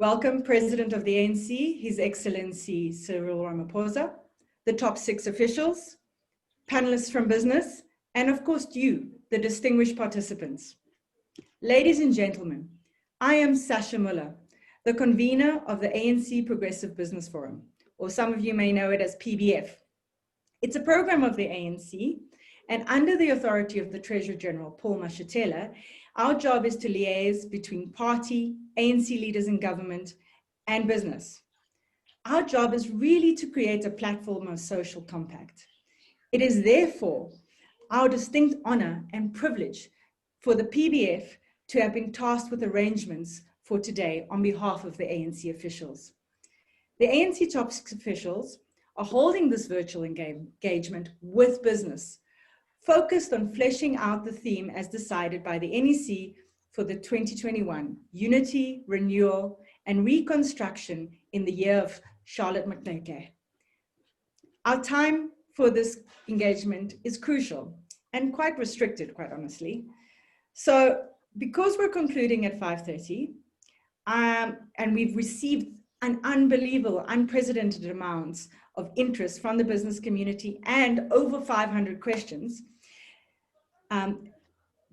Welcome, President of the ANC, His Excellency Cyril Ramaphosa, the top 6 officials, panelists from business, and of course you, the distinguished participants. Ladies and gentlemen, I am Sasha Muller, the convener of the ANC Progressive Business Forum, or some of you may know it as PBF. It's a program of the ANC, and under the authority of the Treasurer General, Paul Mashatile, our job is to liaise between party, ANC leaders in government, and business. Our job is really to create a platform of social compact. It is therefore our distinct honor and privilege for the PBF to have been tasked with arrangements for today on behalf of the ANC officials. The ANC top 6 officials are holding this virtual engagement with business, focused on fleshing out the theme as decided by the NEC for the 2021 Unity, Renewal, and Reconstruction in the year of Charlotte Maxeke. Our time for this engagement is crucial and quite restricted, quite honestly. So because we're concluding at 5:30, and we've received an unbelievable, unprecedented amounts of interest from the business community and over 500 questions,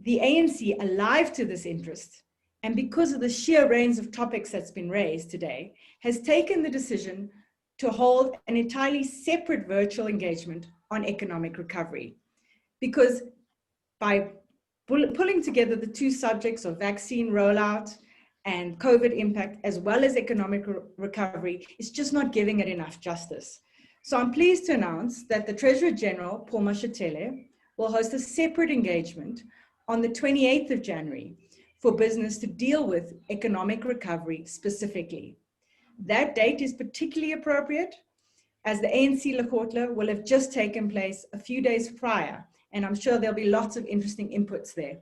the ANC, alive to this interest, and because of the sheer range of topics that's been raised today, has taken the decision to hold an entirely separate virtual engagement on economic recovery. Because by pulling together the two subjects of vaccine rollout and COVID impact, as well as economic recovery, it's just not giving it enough justice. So I'm pleased to announce that the Treasurer General, Paul Mashatile, will host a separate engagement on the 28th of January for business to deal with economic recovery specifically. That date is particularly appropriate as the ANC Lekgotla will have just taken place a few days prior, and I'm sure there'll be lots of interesting inputs there.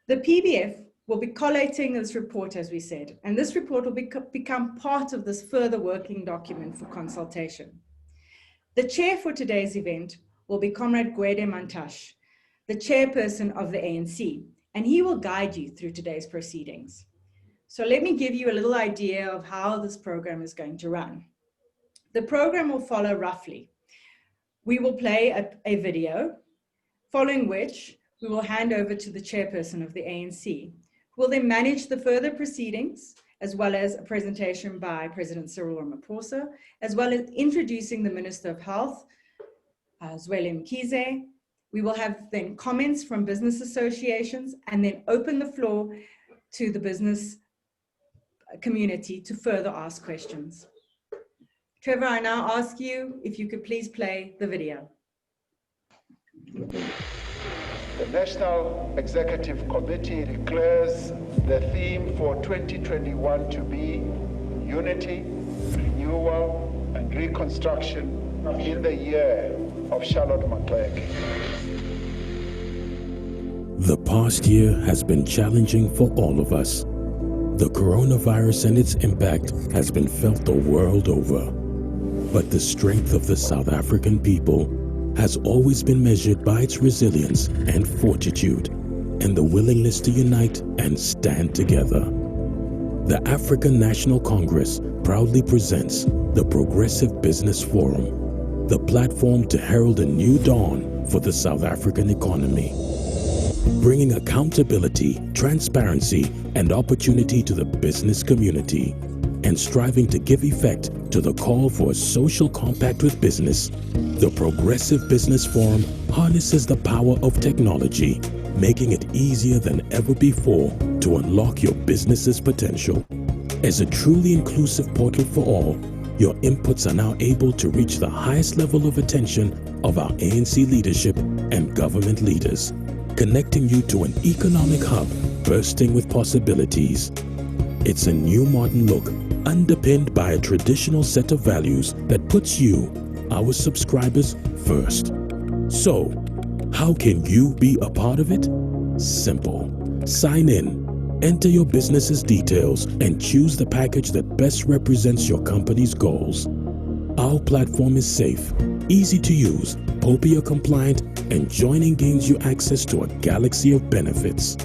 The PBF will be collating this report, as we said, and this report will become part of this further working document for consultation. The chair for today's event will be Comrade Gwede Mantashe, the chairperson of the ANC, and he will guide you through today's proceedings. So let me give you a little idea of how this program is going to run. The program will follow roughly. We will play a video, following which we will hand over to the chairperson of the ANC, who will then manage the further proceedings, as well as a presentation by President Cyril Ramaphosa, as well as introducing the Minister of Health, Zweli Mkhize. We will have then comments from business associations and then open the floor to the business community to further ask questions. Trevor, I now ask you if you could please play the video. The National Executive Committee declares the theme for 2021 to be Unity, Renewal, and Reconstruction in the year of Charlotte Maxeke. The past year has been challenging for all of us. The coronavirus and its impact has been felt the world over. But the strength of the South African people has always been measured by its resilience and fortitude and the willingness to unite and stand together. The African National Congress proudly presents the Progressive Business Forum, the platform to herald a new dawn for the South African economy, bringing accountability, transparency, and opportunity to the business community, and striving to give effect to the call for a social compact with business. The Progressive Business Forum harnesses the power of technology, making it easier than ever before to unlock your business's potential. As a truly inclusive portal for all, your inputs are now able to reach the highest level of attention of our ANC leadership and government leaders, connecting you to an economic hub bursting with possibilities. It's a new modern look, underpinned by a traditional set of values that puts you, our subscribers, first. So, how can you be a part of it? Simple. Sign in, enter your business's details, and choose the package that best represents your company's goals. Our platform is safe, easy to use, POPIA compliant, and joining gains you access to a galaxy of benefits.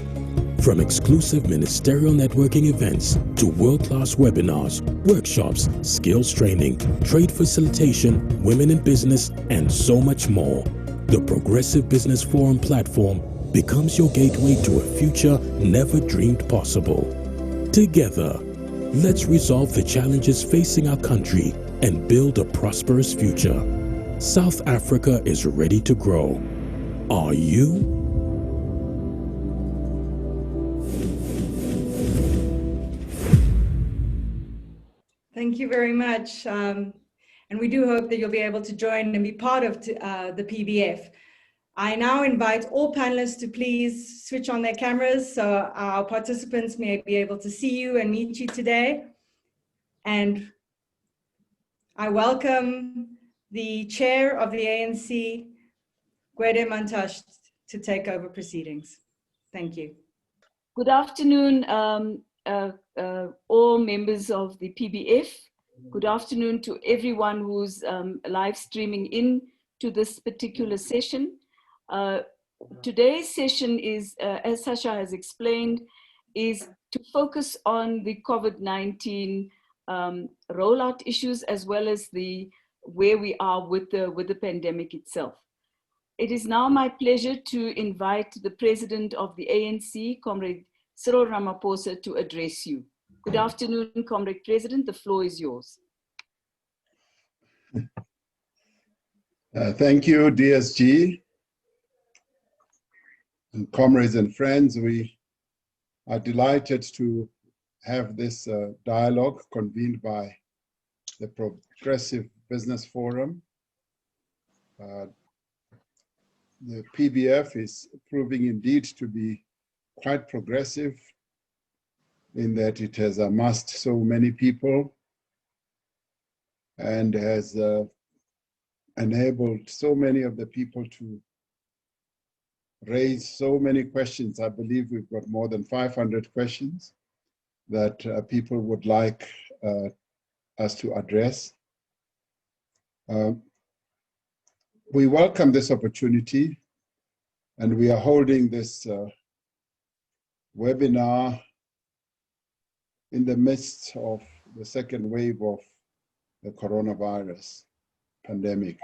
From exclusive ministerial networking events to world-class webinars, workshops, skills training, trade facilitation, women in business, and so much more, the Progressive Business Forum platform becomes your gateway to a future never dreamed possible. Together, let's resolve the challenges facing our country and build a prosperous future. South Africa is ready to grow. Are you? Thank you very much. And we do hope that you'll be able to join and be part of the PBF. I now invite all panelists to please switch on their cameras so our participants may be able to see you and meet you today. And I welcome the chair of the ANC, Gwede Mantashe, to take over proceedings. Thank you. Good afternoon, all members of the PBF. Good afternoon to everyone who's live streaming in to this particular session. Today's session is, as Sasha has explained, is to focus on the COVID-19 rollout issues as well as where we are with the pandemic itself. It is now my pleasure to invite the President of the ANC, Comrade Cyril Ramaphosa, to address you. Good afternoon, Comrade President, the floor is yours. Thank you, DSG. And comrades and friends, we are delighted to have this dialogue convened by the Progressive Business Forum. The PBF is proving indeed to be quite progressive in that it has amassed so many people and has enabled so many of the people to raise so many questions. I believe we've got more than 500 questions that people would like us to address. We welcome this opportunity, and we are holding this webinar in the midst of the second wave of the coronavirus pandemic,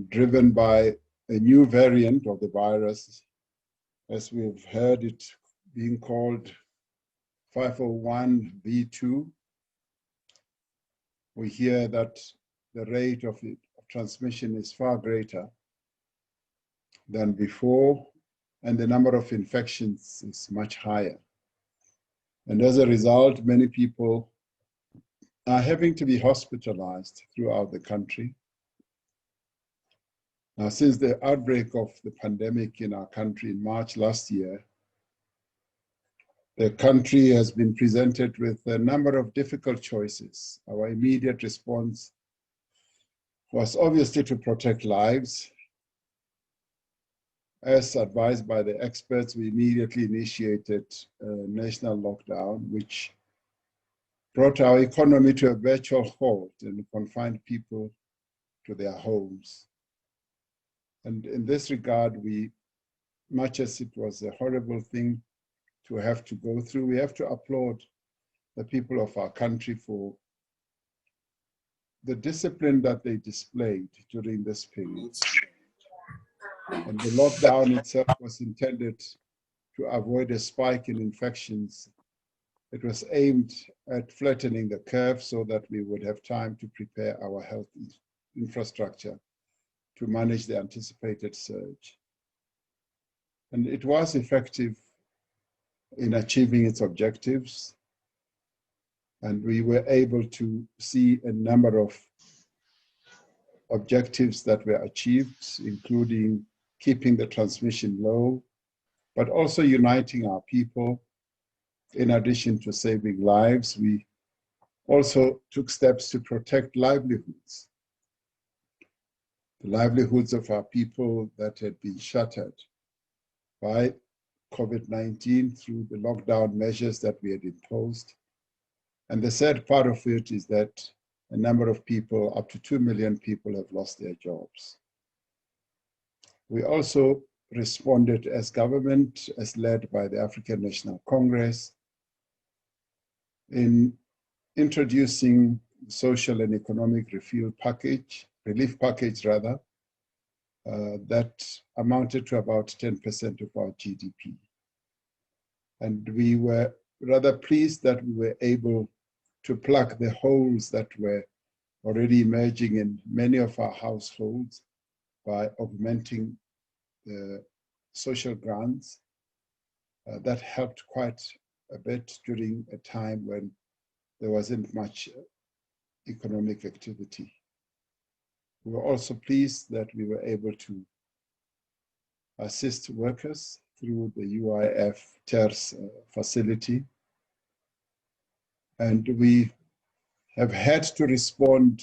driven by a new variant of the virus, as we've heard it being called 501v2. We hear that the rate of transmission is far greater than before, and the number of infections is much higher. And as a result, many people are having to be hospitalized throughout the country. Now, since the outbreak of the pandemic in our country in March last year, the country has been presented with a number of difficult choices. Our immediate response was obviously to protect lives. As advised by the experts, we immediately initiated a national lockdown, which brought our economy to a virtual halt and confined people to their homes. And in this regard, much as it was a horrible thing to have to go through, we have to applaud the people of our country for the discipline that they displayed during this period. And the lockdown itself was intended to avoid a spike in infections. It was aimed at flattening the curve so that we would have time to prepare our health infrastructure to manage the anticipated surge. And it was effective in achieving its objectives. And we were able to see a number of objectives that were achieved, including keeping the transmission low, but also uniting our people. In addition to saving lives, we also took steps to protect livelihoods. The livelihoods of our people that had been shattered by COVID-19 through the lockdown measures that we had imposed. And the sad part of it is that a number of people, up to 2 million people, have lost their jobs. We also responded as government, as led by the African National Congress, in introducing social and economic relief package that amounted to about 10% of our GDP. And we were rather pleased that we were able to plug the holes that were already emerging in many of our households by augmenting the social grants. That helped quite a bit during a time when there wasn't much economic activity. We were also pleased that we were able to assist workers through the UIF TERS facility. And we have had to respond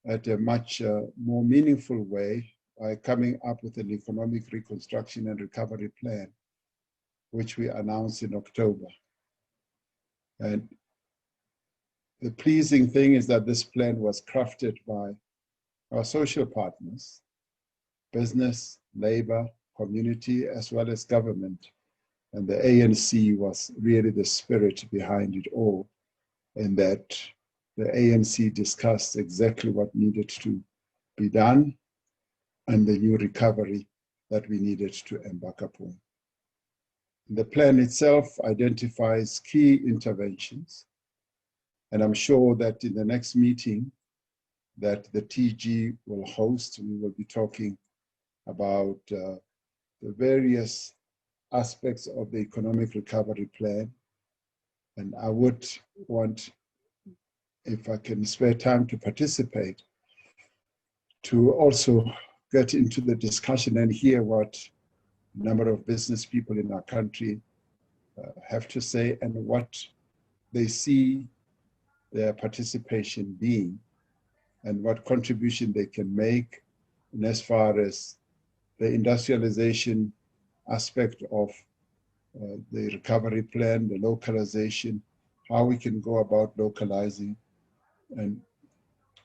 at a much more meaningful way by coming up with an economic reconstruction and recovery plan, which we announced in October. And the pleasing thing is that this plan was crafted by our social partners, business, labor, community, as well as government. And the ANC was really the spirit behind it all, in that the ANC discussed exactly what needed to be done and the new recovery that we needed to embark upon. The plan itself identifies key interventions, and I'm sure that in the next meeting that the TG will host, we will be talking about the various aspects of the economic recovery plan. And I would want, if I can spare time to participate, to also get into the discussion and hear what a number of business people in our country have to say and what they see their participation being and what contribution they can make in as far as the industrialization aspect of the recovery plan, the localization, how we can go about localizing, and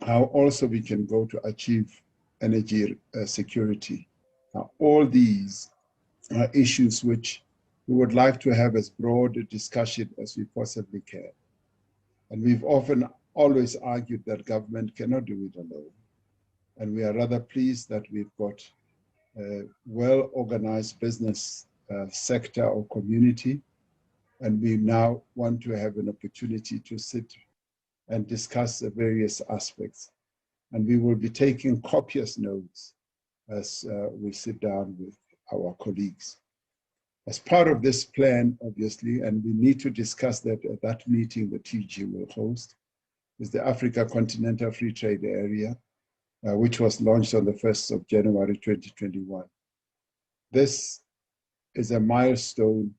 how also we can go to achieve energy security. Now, all these are issues which we would like to have as broad a discussion as we possibly can. And we've always argued that government cannot do it alone. And we are rather pleased that we've got a well-organized business sector or community. And we now want to have an opportunity to sit and discuss the various aspects. And we will be taking copious notes as we sit down with our colleagues. As part of this plan, obviously, and we need to discuss that at that meeting the TG will host, is the Africa Continental Free Trade Area, which was launched on the 1st of January 2021. This is a milestone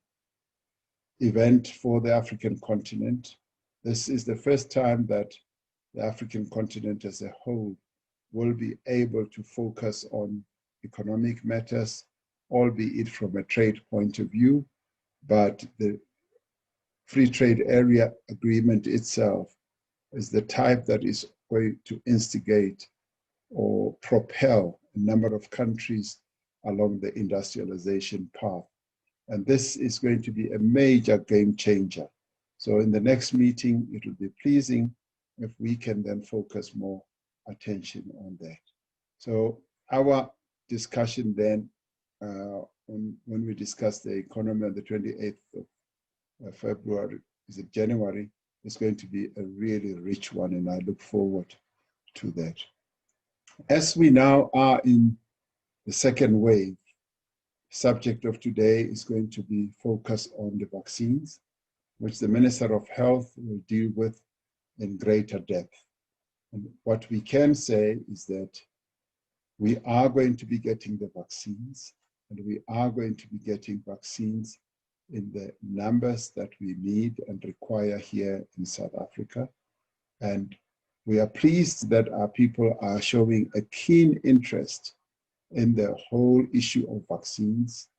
event for the African continent. This is the first time that the African continent as a whole will be able to focus on economic matters, albeit from a trade point of view, but the free trade area agreement itself is the type that is going to instigate or propel a number of countries along the industrialization path. And this is going to be a major game changer. So in the next meeting, it will be pleasing if we can then focus more attention on that. So our discussion then, when we discuss the economy on the 28th of February, is it January, is going to be a really rich one, and I look forward to that. As we now are in the second wave, subject of today is going to be focused on the vaccines, which the Minister of Health will deal with in greater depth. And what we can say is that we are going to be getting the vaccines, and we are going to be getting vaccines in the numbers that we need and require here in South Africa. And we are pleased that our people are showing a keen interest in the whole issue of vaccines,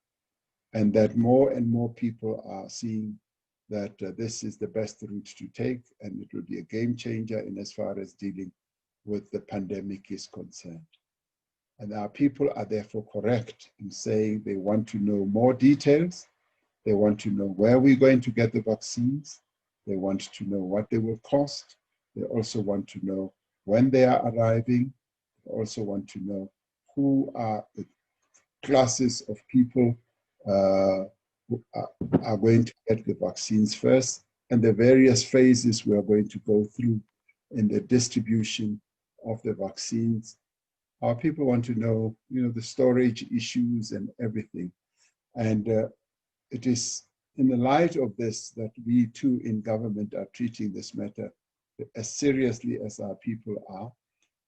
and that more and more people are seeing that this is the best route to take, and it will be a game changer in as far as dealing with the pandemic is concerned. And our people are therefore correct in saying they want to know more details. They want to know where we're going to get the vaccines. They want to know what they will cost. They also want to know when they are arriving. They also want to know who are the classes of people who are going to get the vaccines first, and the various phases we are going to go through in the distribution of the vaccines. Our people want to know, the storage issues and everything. And it is in the light of this that we too in government are treating this matter as seriously as our people are.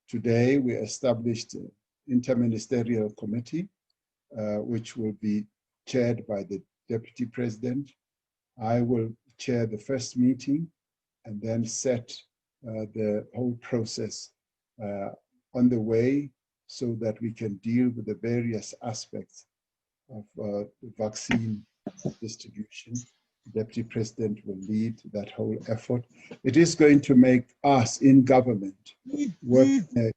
Today, we established an interministerial committee, which will be chaired by the Deputy President. I will chair the first meeting and then set the whole process on the way so that we can deal with the various aspects of the vaccine distribution. The Deputy President will lead that whole effort. It is going to make us in government work in a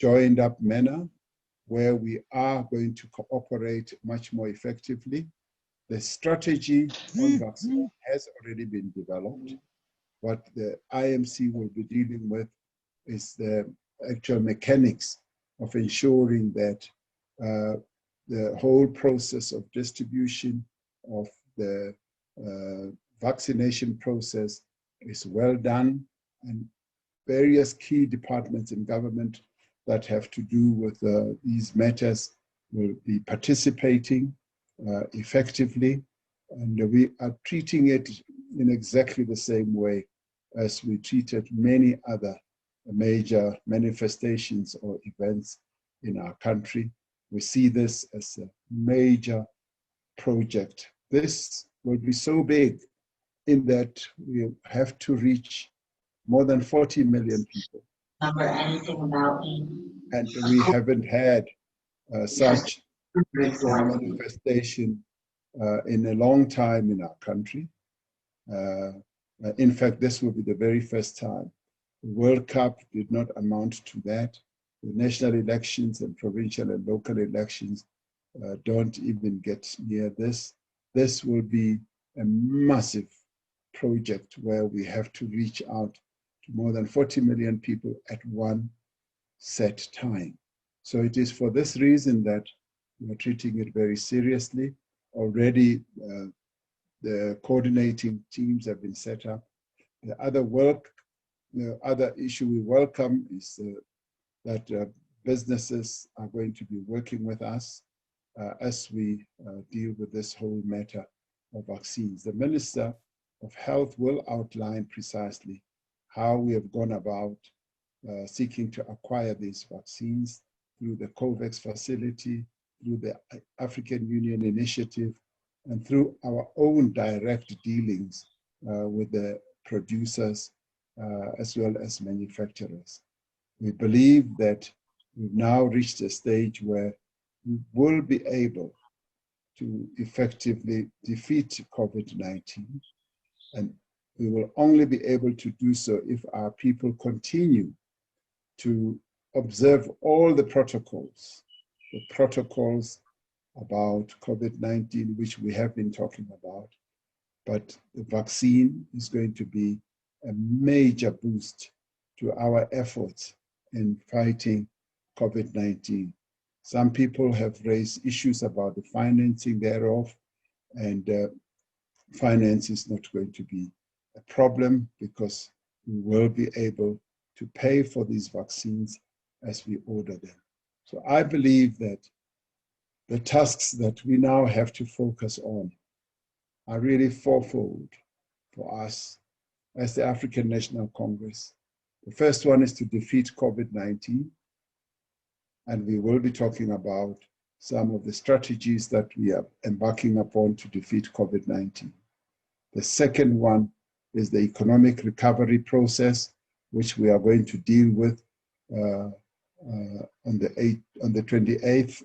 joined up manner where we are going to cooperate much more effectively. The strategy on vaccine has already been developed. What the IMC will be dealing with is the actual mechanics of ensuring that the whole process of distribution of the vaccination process is well done, and various key departments in government that have to do with these matters will be participating effectively, and we are treating it in exactly the same way as we treated many other major manifestations or events in our country. We see this as a major project. This will be so big in that we have to reach more than 40 million people. Anything about me. And we haven't had such manifestation in a long time in our country. In fact, this will be the very first time. The World Cup did not amount to that. The national elections and provincial and local elections don't even get near this. This will be a massive project where we have to reach out to more than 40 million people at one set time. So it is for this reason that we are treating it very seriously. Already the coordinating teams have been set up. The other issue we welcome is that businesses are going to be working with us as we deal with this whole matter of vaccines. The Minister of Health will outline precisely how we have gone about seeking to acquire these vaccines through the COVAX facility, through the African Union initiative, and through our own direct dealings with the producers as well as manufacturers. We believe that we've now reached a stage where we will be able to effectively defeat COVID-19, and we will only be able to do so if our people continue to observe all the protocols about COVID-19, which we have been talking about. But the vaccine is going to be a major boost to our efforts in fighting COVID-19. Some people have raised issues about the financing thereof, and finance is not going to be a problem because we will be able to pay for these vaccines as we order them. So I believe that the tasks that we now have to focus on are really fourfold for us as the African National Congress. The first one is to defeat COVID-19, and we will be talking about some of the strategies that we are embarking upon to defeat COVID-19. The second one is the economic recovery process, which we are going to deal with on the 28th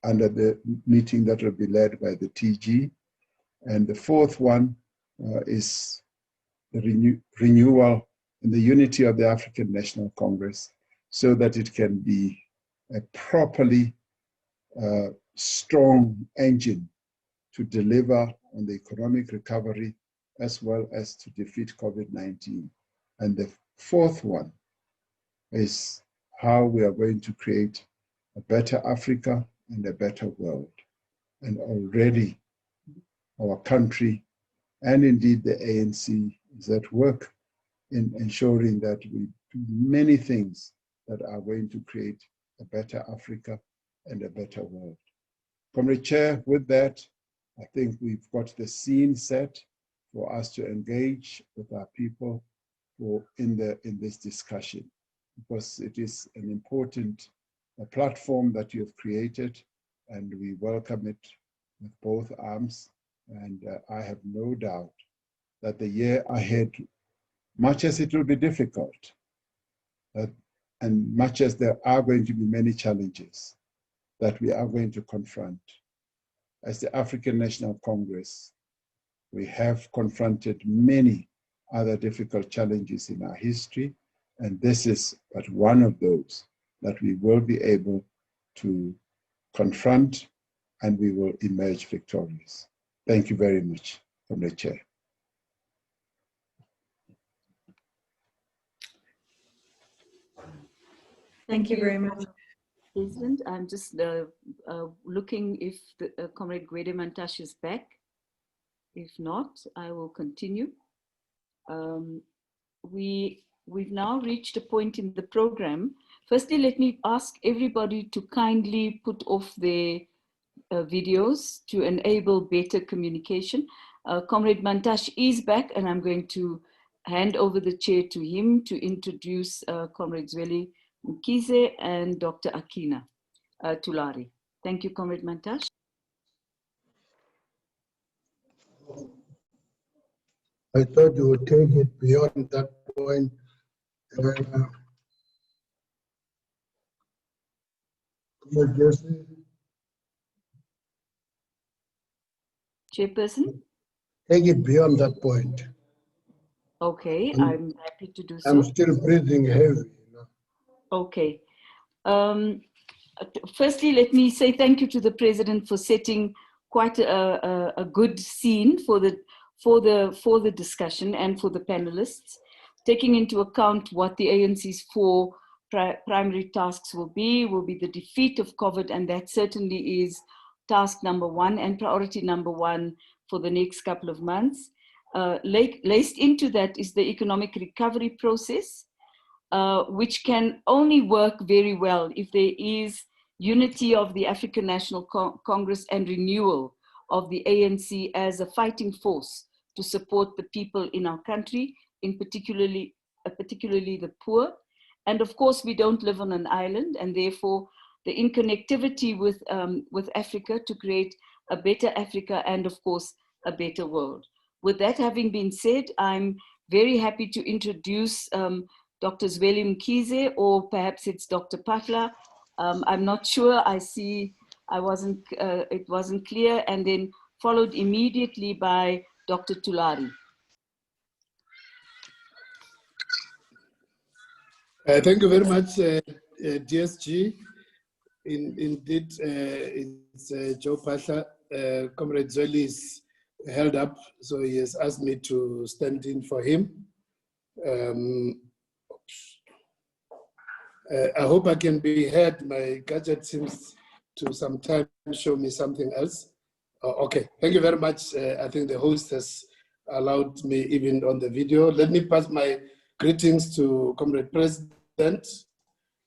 under the meeting that will be led by the TG. And the fourth one is the renewal and the unity of the African National Congress so that it can be a properly strong engine to deliver on the economic recovery as well as to defeat COVID-19. And the fourth one is how we are going to create a better Africa and a better world. And already our country and indeed the ANC is at work in ensuring that we do many things that are going to create a better Africa and a better world. Comrade Chair, with that, I think we've got the scene set for us to engage with our people in this discussion, because it is an important platform that you have created, and we welcome it with both arms. And I have no doubt that the year ahead, much as it will be difficult, and much as there are going to be many challenges that we are going to confront, as the African National Congress, we have confronted many other difficult challenges in our history, and this is but one of those that we will be able to confront, and we will emerge victorious. Thank you very much, Comrade Chair. Thank you very much. President, I'm just looking if the, Comrade Gwede Mantashe is back. If not, I will continue. We've now reached a point in the program. Firstly, let me ask everybody to kindly put off their videos to enable better communication. Comrade Mantashe is back, and I'm going to hand over the chair to him to introduce Comrade Zweli Mkhize and Dr. Akina Tulare. Thank you, Comrade Mantashe. I thought you would take it beyond that point. Chairperson? Take it beyond that point. Okay, I'm happy to do so. I'm still breathing heavy. Okay. Firstly, let me say thank you to the President for setting quite a good scene for the discussion and for the panelists, taking into account what the ANC's four primary tasks will be the defeat of COVID, and that certainly is task number one and priority number one for the next couple of months. Laced into that is the economic recovery process, which can only work very well if there is unity of the African National Congress and renewal of the ANC as a fighting force to support the people in our country, in particularly the poor. And of course, we don't live on an island, and therefore the interconnectivity with Africa to create a better Africa and of course a better world. With that having been said, I'm very happy to introduce Dr. Zweli Mkhize, or perhaps it's Dr. Patla. I'm not sure. I see it wasn't clear, and then followed immediately by Dr. Tulare. Thank you very much, DSG. Indeed, it's Joe Pasha. Comrade Zweli is held up, so he has asked me to stand in for him. I hope I can be heard. My gadget seems to sometimes show me something else. Okay, thank you very much. I think the host has allowed me even on the video. Let me pass my greetings to Comrade President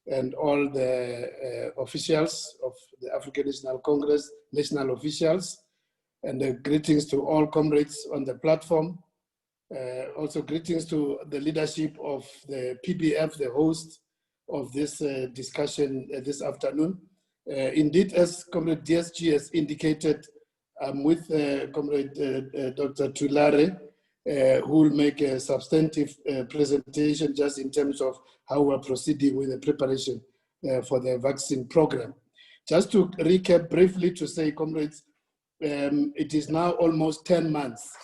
and all the officials of the African National Congress, national officials, and greetings to all comrades on the platform. Also greetings to the leadership of the PBF, the host of this discussion this afternoon. Indeed, as Comrade DSG has indicated, I'm with Comrade Dr. Tulare, who will make a substantive presentation just in terms of how we're proceeding with the preparation for the vaccine program. Just to recap briefly to say, comrades, it is now almost 10 months.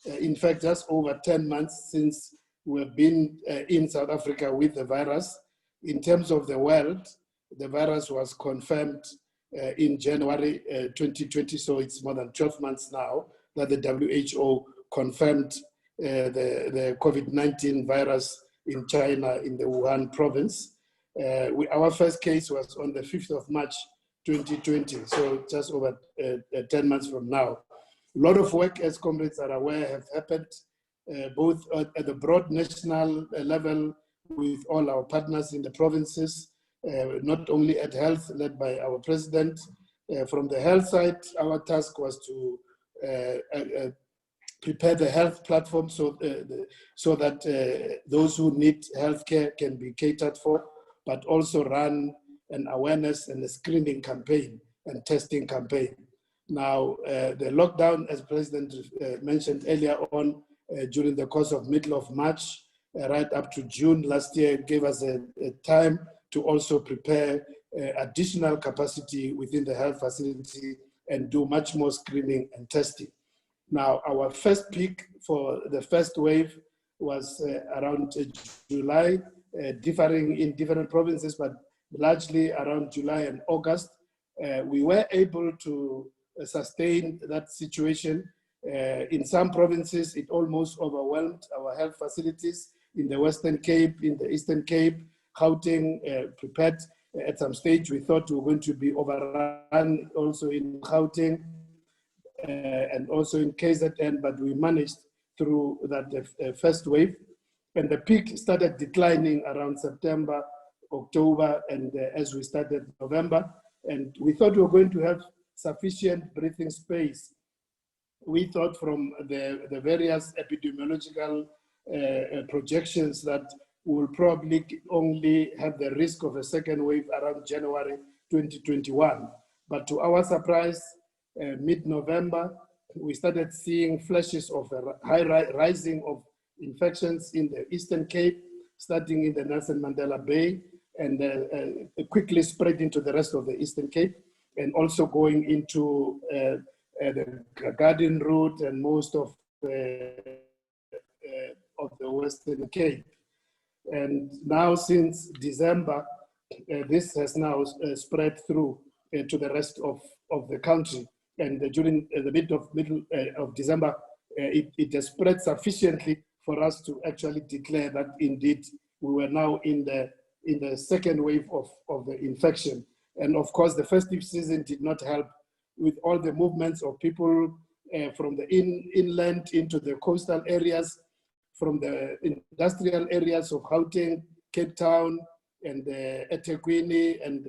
In fact, just over 10 months since we've been in South Africa with the virus. In terms of the world, the virus was confirmed in January 2020, so it's more than 12 months now that the WHO confirmed the COVID-19 virus in China in the Wuhan province. Our first case was on the 5th of March 2020, so just over 10 months from now. A lot of work, as comrades are aware, have happened both at the broad national level with all our partners in the provinces, not only at health, led by our president. From the health side, our task was to prepare the health platform so that those who need healthcare can be catered for, but also run an awareness and a screening campaign and testing campaign. Now, the lockdown, as President mentioned earlier on, during the course of middle of March, right up to June last year, gave us a time to also prepare additional capacity within the health facility and do much more screening and testing. Now, our first peak for the first wave was around July, differing in different provinces, but largely around July and August. We were able to sustain that situation. In some provinces, it almost overwhelmed our health facilities in the Western Cape, in the Eastern Cape. Gauteng prepared at some stage. We thought we were going to be overrun also in Gauteng and also in KZN, but we managed through that first wave. And the peak started declining around September, October, and as we started November. And we thought we were going to have sufficient breathing space. We thought from the various epidemiological projections that we will probably only have the risk of a second wave around January 2021. But to our surprise, mid-November, we started seeing flashes of a high rising of infections in the Eastern Cape, starting in the Nelson Mandela Bay, and quickly spreading to the rest of the Eastern Cape, and also going into the Garden Route and most of the Western Cape. And now since December, this has now spread through to the rest of the country. And during the middle of December, it has spread sufficiently for us to actually declare that indeed we were now in the second wave of the infection. And of course, the festive season did not help with all the movements of people from the inland into the coastal areas, from the industrial areas of Gauteng, Cape Town, and eThekwini, and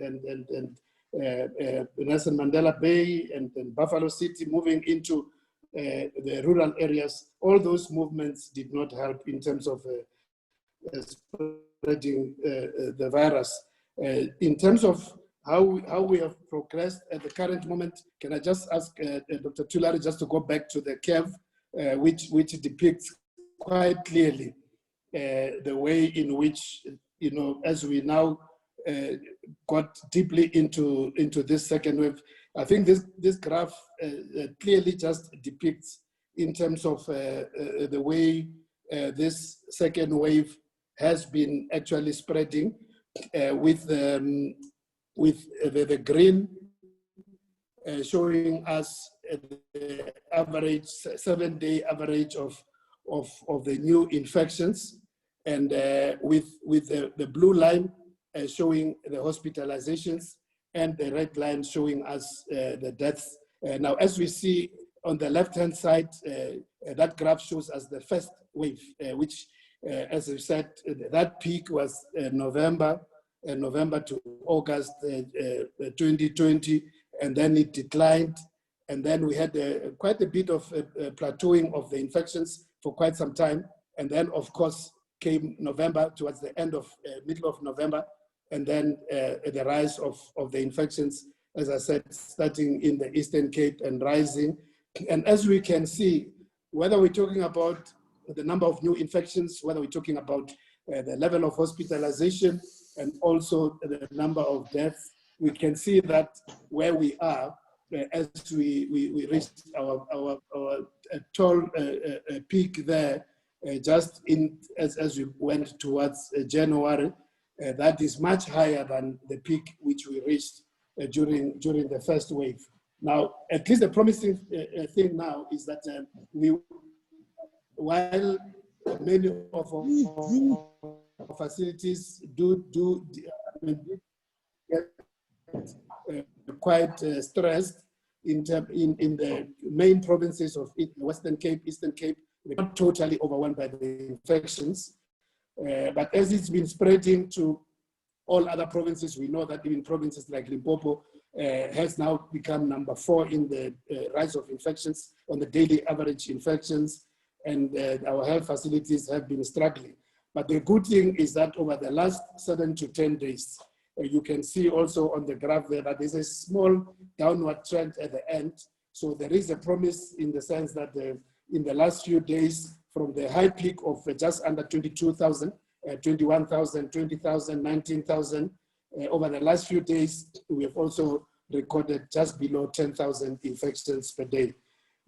Nelson Mandela Bay, and Buffalo City, moving into the rural areas. All those movements did not help in terms of spreading the virus. In terms of how we have progressed at the current moment, can I just ask Dr. Thulare just to go back to the curve, which depicts quite clearly the way in which, as we now got deeply into this second wave. I think this graph clearly just depicts in terms of the way this second wave has been actually spreading, with the green showing us the average 7-day average of the new infections, and with the blue line showing the hospitalizations, and the red line showing us the deaths. Now, as we see on the left-hand side, that graph shows us the first wave, which, as I said, that peak was November to August 2020, and then it declined. And then we had quite a bit of plateauing of the infections for quite some time. And then, of course, came November, towards the end of middle of November, and then the rise of the infections, as I said, starting in the Eastern Cape and rising. And as we can see, whether we're talking about the number of new infections, whether we're talking about the level of hospitalization, and also the number of deaths, we can see that where we are, as we reached our tall peak there, just as we went towards January, That is much higher than the peak which we reached during the first wave. Now, at least the promising thing now is that while many of our facilities get quite stressed in the main provinces of Western Cape, Eastern Cape, we're not totally overwhelmed by the infections. But as it's been spreading to all other provinces, we know that even provinces like Limpopo has now become number 4 in the rise of infections on the daily average infections, and our health facilities have been struggling. But the good thing is that over the last 7 to 10 days, you can see also on the graph there that there's a small downward trend at the end. So there is a promise in the sense that in the last few days, from the high peak of just under 22,000, 21,000, 20,000, 19,000, over the last few days, we have also recorded just below 10,000 infections per day.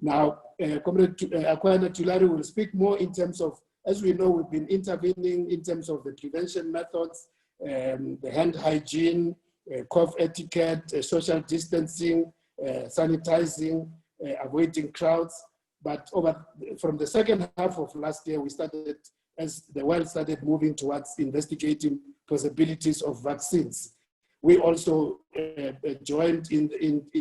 Now, Comrade Akwana Tulare will speak more in terms of, as we know, we've been intervening in terms of the prevention methods, the hand hygiene, cough etiquette, social distancing, sanitizing, avoiding crowds. But from the second half of last year, we started, as the world started moving towards investigating possibilities of vaccines. We also joined in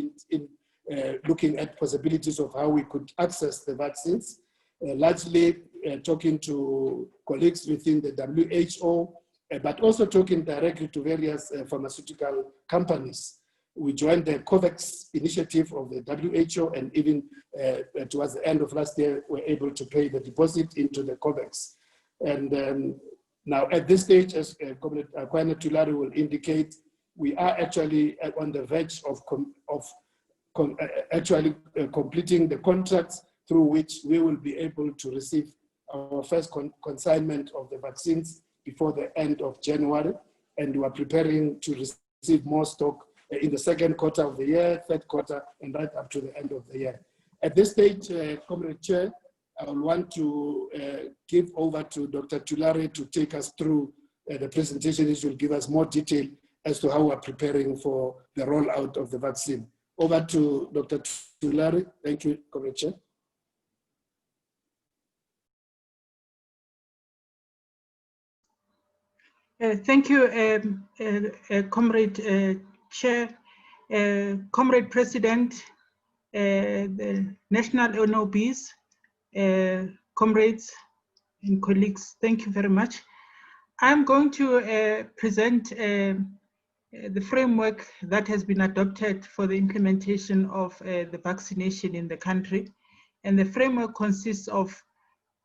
looking at possibilities of how we could access the vaccines, largely talking to colleagues within the WHO, but also talking directly to various pharmaceutical companies. We joined the COVAX initiative of the WHO, and even towards the end of last year, were able to pay the deposit into the COVAX. And now at this stage, as Comrade Akwana Tulare will indicate, we are actually on the verge of completing the contracts through which we will be able to receive our first consignment of the vaccines before the end of January. And we are preparing to receive more stock in the second quarter of the year, third quarter, and right up to the end of the year. At this stage, Comrade Chair, I will want to give over to Dr. Tulare to take us through the presentation. This will give us more detail as to how we're preparing for the rollout of the vaccine. Over to Dr. Tulare. Thank you, Comrade Chair. Thank you, Comrade Chair, Comrade President, the National NOBs, comrades and colleagues, thank you very much. I'm going to present the framework that has been adopted for the implementation of the vaccination in the country. And the framework consists of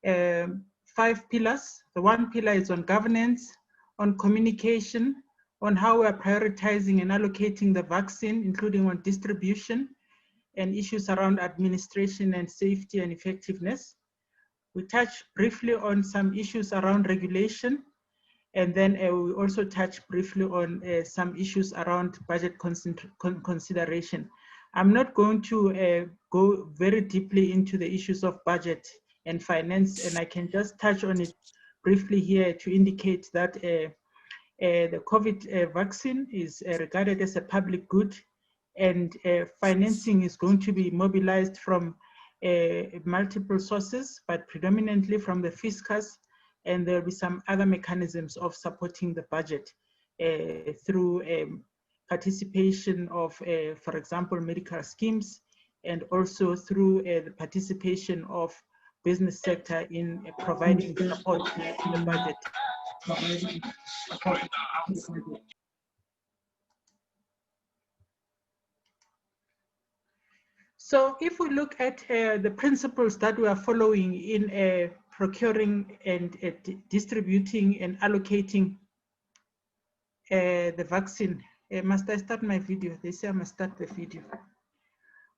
5 pillars. The 1 pillar is on governance, on communication, on how we are prioritizing and allocating the vaccine, including on distribution and issues around administration and safety and effectiveness. We touch briefly on some issues around regulation, and then we also touch briefly on some issues around budget consideration. I'm not going to go very deeply into the issues of budget and finance, and I can just touch on it briefly here to indicate that the COVID vaccine is regarded as a public good, and financing is going to be mobilized from multiple sources, but predominantly from the fiscus, and there will be some other mechanisms of supporting the budget through participation of, for example, medical schemes, and also through the participation of business sector in providing support to the budget. So if we look at the principles that we are following in procuring and distributing and allocating the vaccine, must I start my video? They say I must start the video.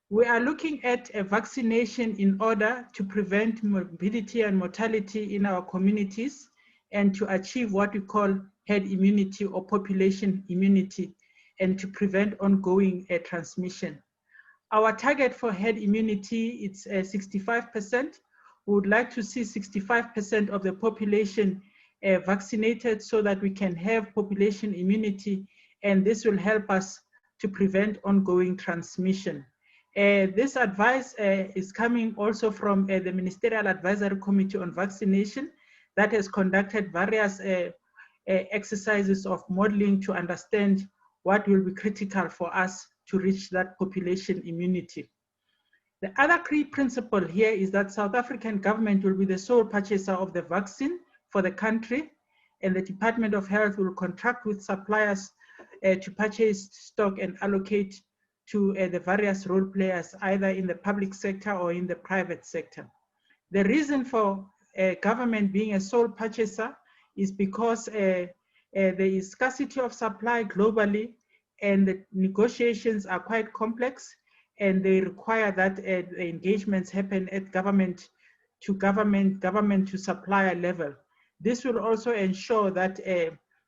We are looking at a vaccination in order to prevent morbidity and mortality in our communities and to achieve what we call herd immunity or population immunity, and to prevent ongoing transmission. Our target for herd immunity, it's 65%. We would like to see 65% of the population vaccinated so that we can have population immunity, and this will help us to prevent ongoing transmission. This advice is coming also from the Ministerial Advisory Committee on Vaccination that has conducted various exercises of modeling to understand what will be critical for us to reach that population immunity. The other key principle here is that South African government will be the sole purchaser of the vaccine for the country, and the Department of Health will contract with suppliers to purchase stock and allocate to the various role players, either in the public sector or in the private sector. The reason for government being a sole purchaser is because there is scarcity of supply globally, and the negotiations are quite complex, and they require that the engagements happen at government to supplier level. This will also ensure that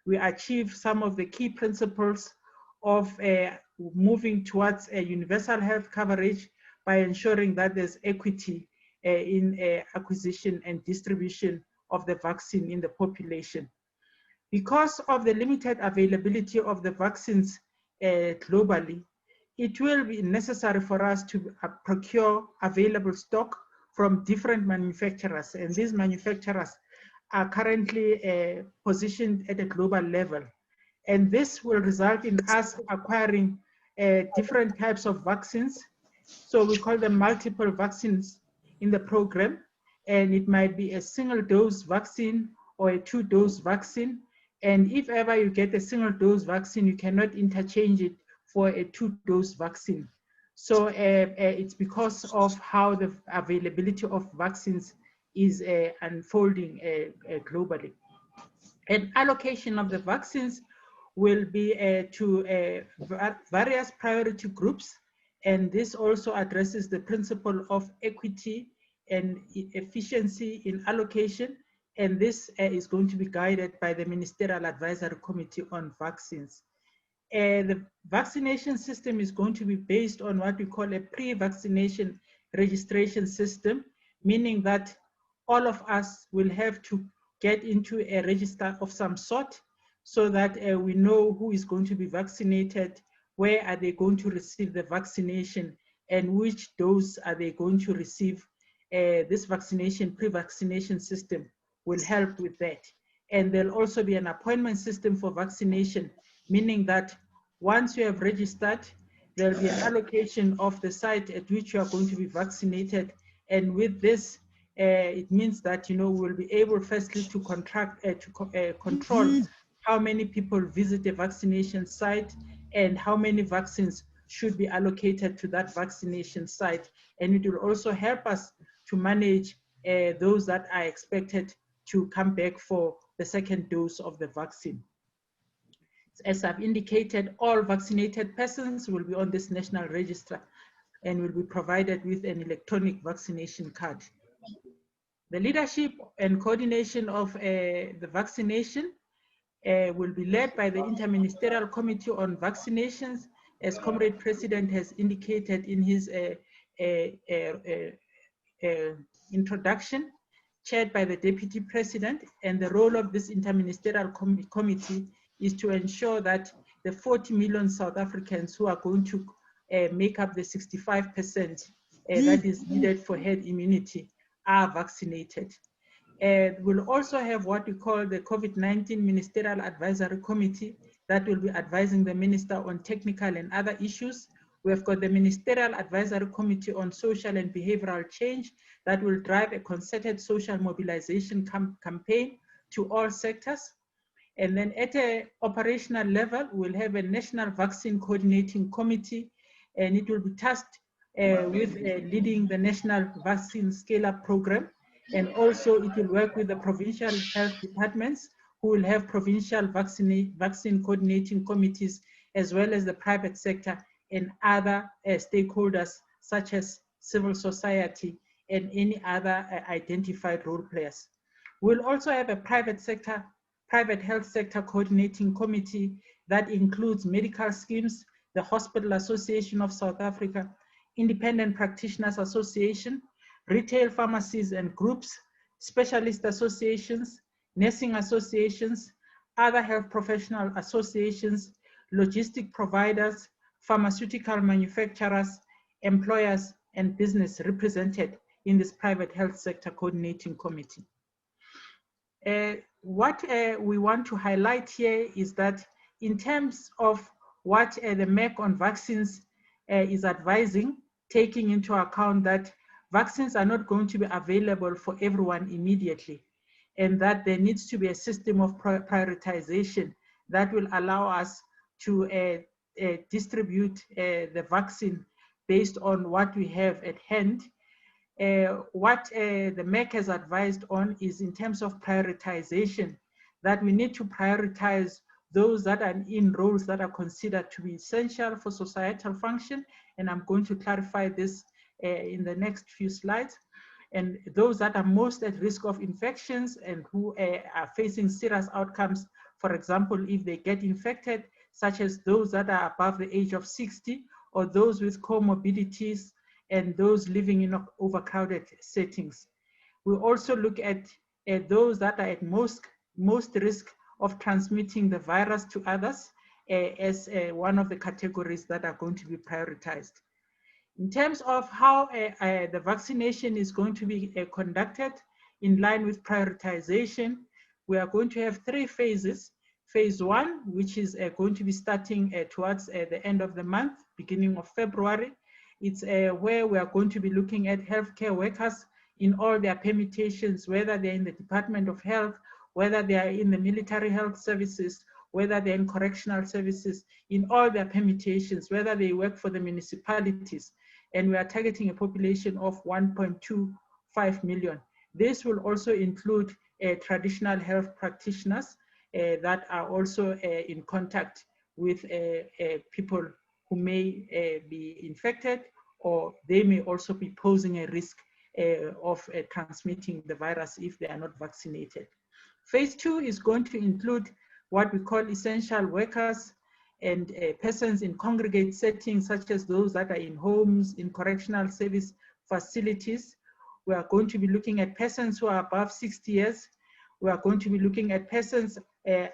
we achieve some of the key principles of moving towards a universal health coverage by ensuring that there's equity in acquisition and distribution of the vaccine in the population. Because of the limited availability of the vaccines globally, it will be necessary for us to procure available stock from different manufacturers, and these manufacturers are currently positioned at a global level. And this will result in us acquiring different types of vaccines. So we call them multiple vaccines in the program, and it might be a single dose vaccine or a 2-dose vaccine. And if ever you get a single dose vaccine, you cannot interchange it for a 2-dose vaccine. So it's because of how the availability of vaccines is unfolding globally. And allocation of the vaccines will be to various priority groups, and this also addresses the principle of equity and efficiency in allocation, and this is going to be guided by the Ministerial Advisory Committee on Vaccines. The vaccination system is going to be based on what we call a pre-vaccination registration system, meaning that all of us will have to get into a register of some sort so that we know who is going to be vaccinated, where are they going to receive the vaccination, and which dose are they going to receive. This vaccination, pre-vaccination system will help with that. And there'll also be an appointment system for vaccination, meaning that once you have registered, there'll be an allocation of the site at which you are going to be vaccinated. And with this, it means that we'll be able firstly to control how many people visit a vaccination site and how many vaccines should be allocated to that vaccination site. And it will also help us to manage those that are expected to come back for the second dose of the vaccine. As I've indicated, all vaccinated persons will be on this national register and will be provided with an electronic vaccination card. The leadership and coordination of the vaccination will be led by the Interministerial Committee on Vaccinations, as Comrade President has indicated in his introduction, chaired by the Deputy President. And the role of this Interministerial Committee is to ensure that the 40 million South Africans who are going to make up the 65% that is needed for herd immunity are vaccinated. We'll also have what we call the COVID-19 Ministerial Advisory Committee that will be advising the Minister on technical and other issues. We've got the Ministerial Advisory Committee on Social and Behavioral Change that will drive a concerted social mobilization campaign to all sectors. And then at an operational level, we'll have a National Vaccine Coordinating Committee, and it will be tasked with leading the National Vaccine Scale-Up Program. And also it will work with the provincial health departments who will have provincial vaccine coordinating committees, as well as the private sector and other stakeholders such as civil society and any other identified role players. We'll also have a private health sector coordinating committee that includes medical schemes, the Hospital Association of South Africa, Independent Practitioners Association, retail pharmacies and groups, specialist associations, nursing associations, other health professional associations, logistic providers, pharmaceutical manufacturers, employers, and business represented in this private health sector coordinating committee. What we want to highlight here is that in terms of what the MEC on vaccines is advising, taking into account that vaccines are not going to be available for everyone immediately, and that there needs to be a system of prioritization that will allow us to distribute the vaccine based on what we have at hand. What the MEC has advised on is in terms of prioritization, that we need to prioritize those that are in roles that are considered to be essential for societal function, and I'm going to clarify this in the next few slides, and those that are most at risk of infections and who are facing serious outcomes, for example, if they get infected, such as those that are above the age of 60, or those with comorbidities, and those living in overcrowded settings. We also look at those that are at most risk of transmitting the virus to others as one of the categories that are going to be prioritized. In terms of how the vaccination is going to be conducted in line with prioritization, we are going to have 3 phases. Phase 1, which is going to be starting towards the end of the month, beginning of February. It's where we are going to be looking at healthcare workers in all their permutations, whether they're in the Department of Health, whether they are in the military health services, whether they're in correctional services, in all their permutations, whether they work for the municipalities. And we are targeting a population of 1.25 million. This will also include traditional health practitioners that are also in contact with people who may be infected, or they may also be posing a risk of transmitting the virus if they are not vaccinated. Phase 2 is going to include what we call essential workers and persons in congregate settings, such as those that are in homes, in correctional service facilities. We are going to be looking at persons who are above 60 years. We are going to be looking at persons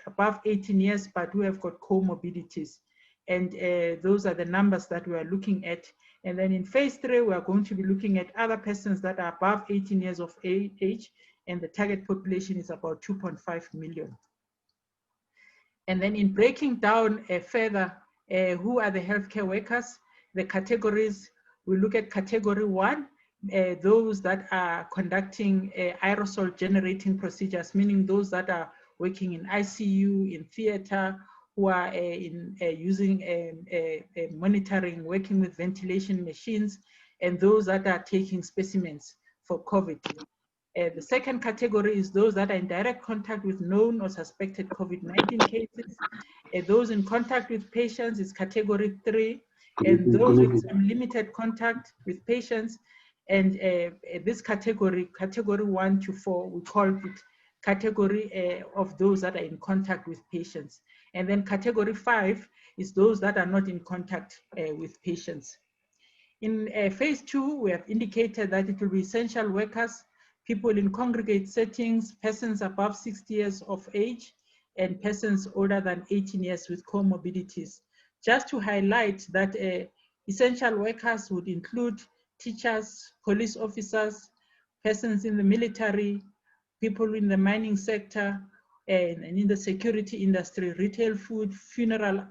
above 18 years, but who have got comorbidities. And those are the numbers that we are looking at. And then in phase 3, we are going to be looking at other persons that are above 18 years of age, and the target population is about 2.5 million. And then in breaking down further, who are the healthcare workers, the categories, we look at category 1, those that are conducting aerosol generating procedures, meaning those that are working in ICU, in theater, who are using monitoring, working with ventilation machines, and those that are taking specimens for COVID. The second category is those that are in direct contact with known or suspected COVID-19 cases. Those in contact with patients is category 3, and those with some limited contact with patients. And this category 1 to 4, we call it category of those that are in contact with patients. And then category 5 is those that are not in contact with patients. In phase 2, we have indicated that it will be essential workers, people in congregate settings, persons above 60 years of age, and persons older than 18 years with comorbidities. Just to highlight that essential workers would include teachers, police officers, persons in the military, people in the mining sector, and in the security industry, retail food, funeral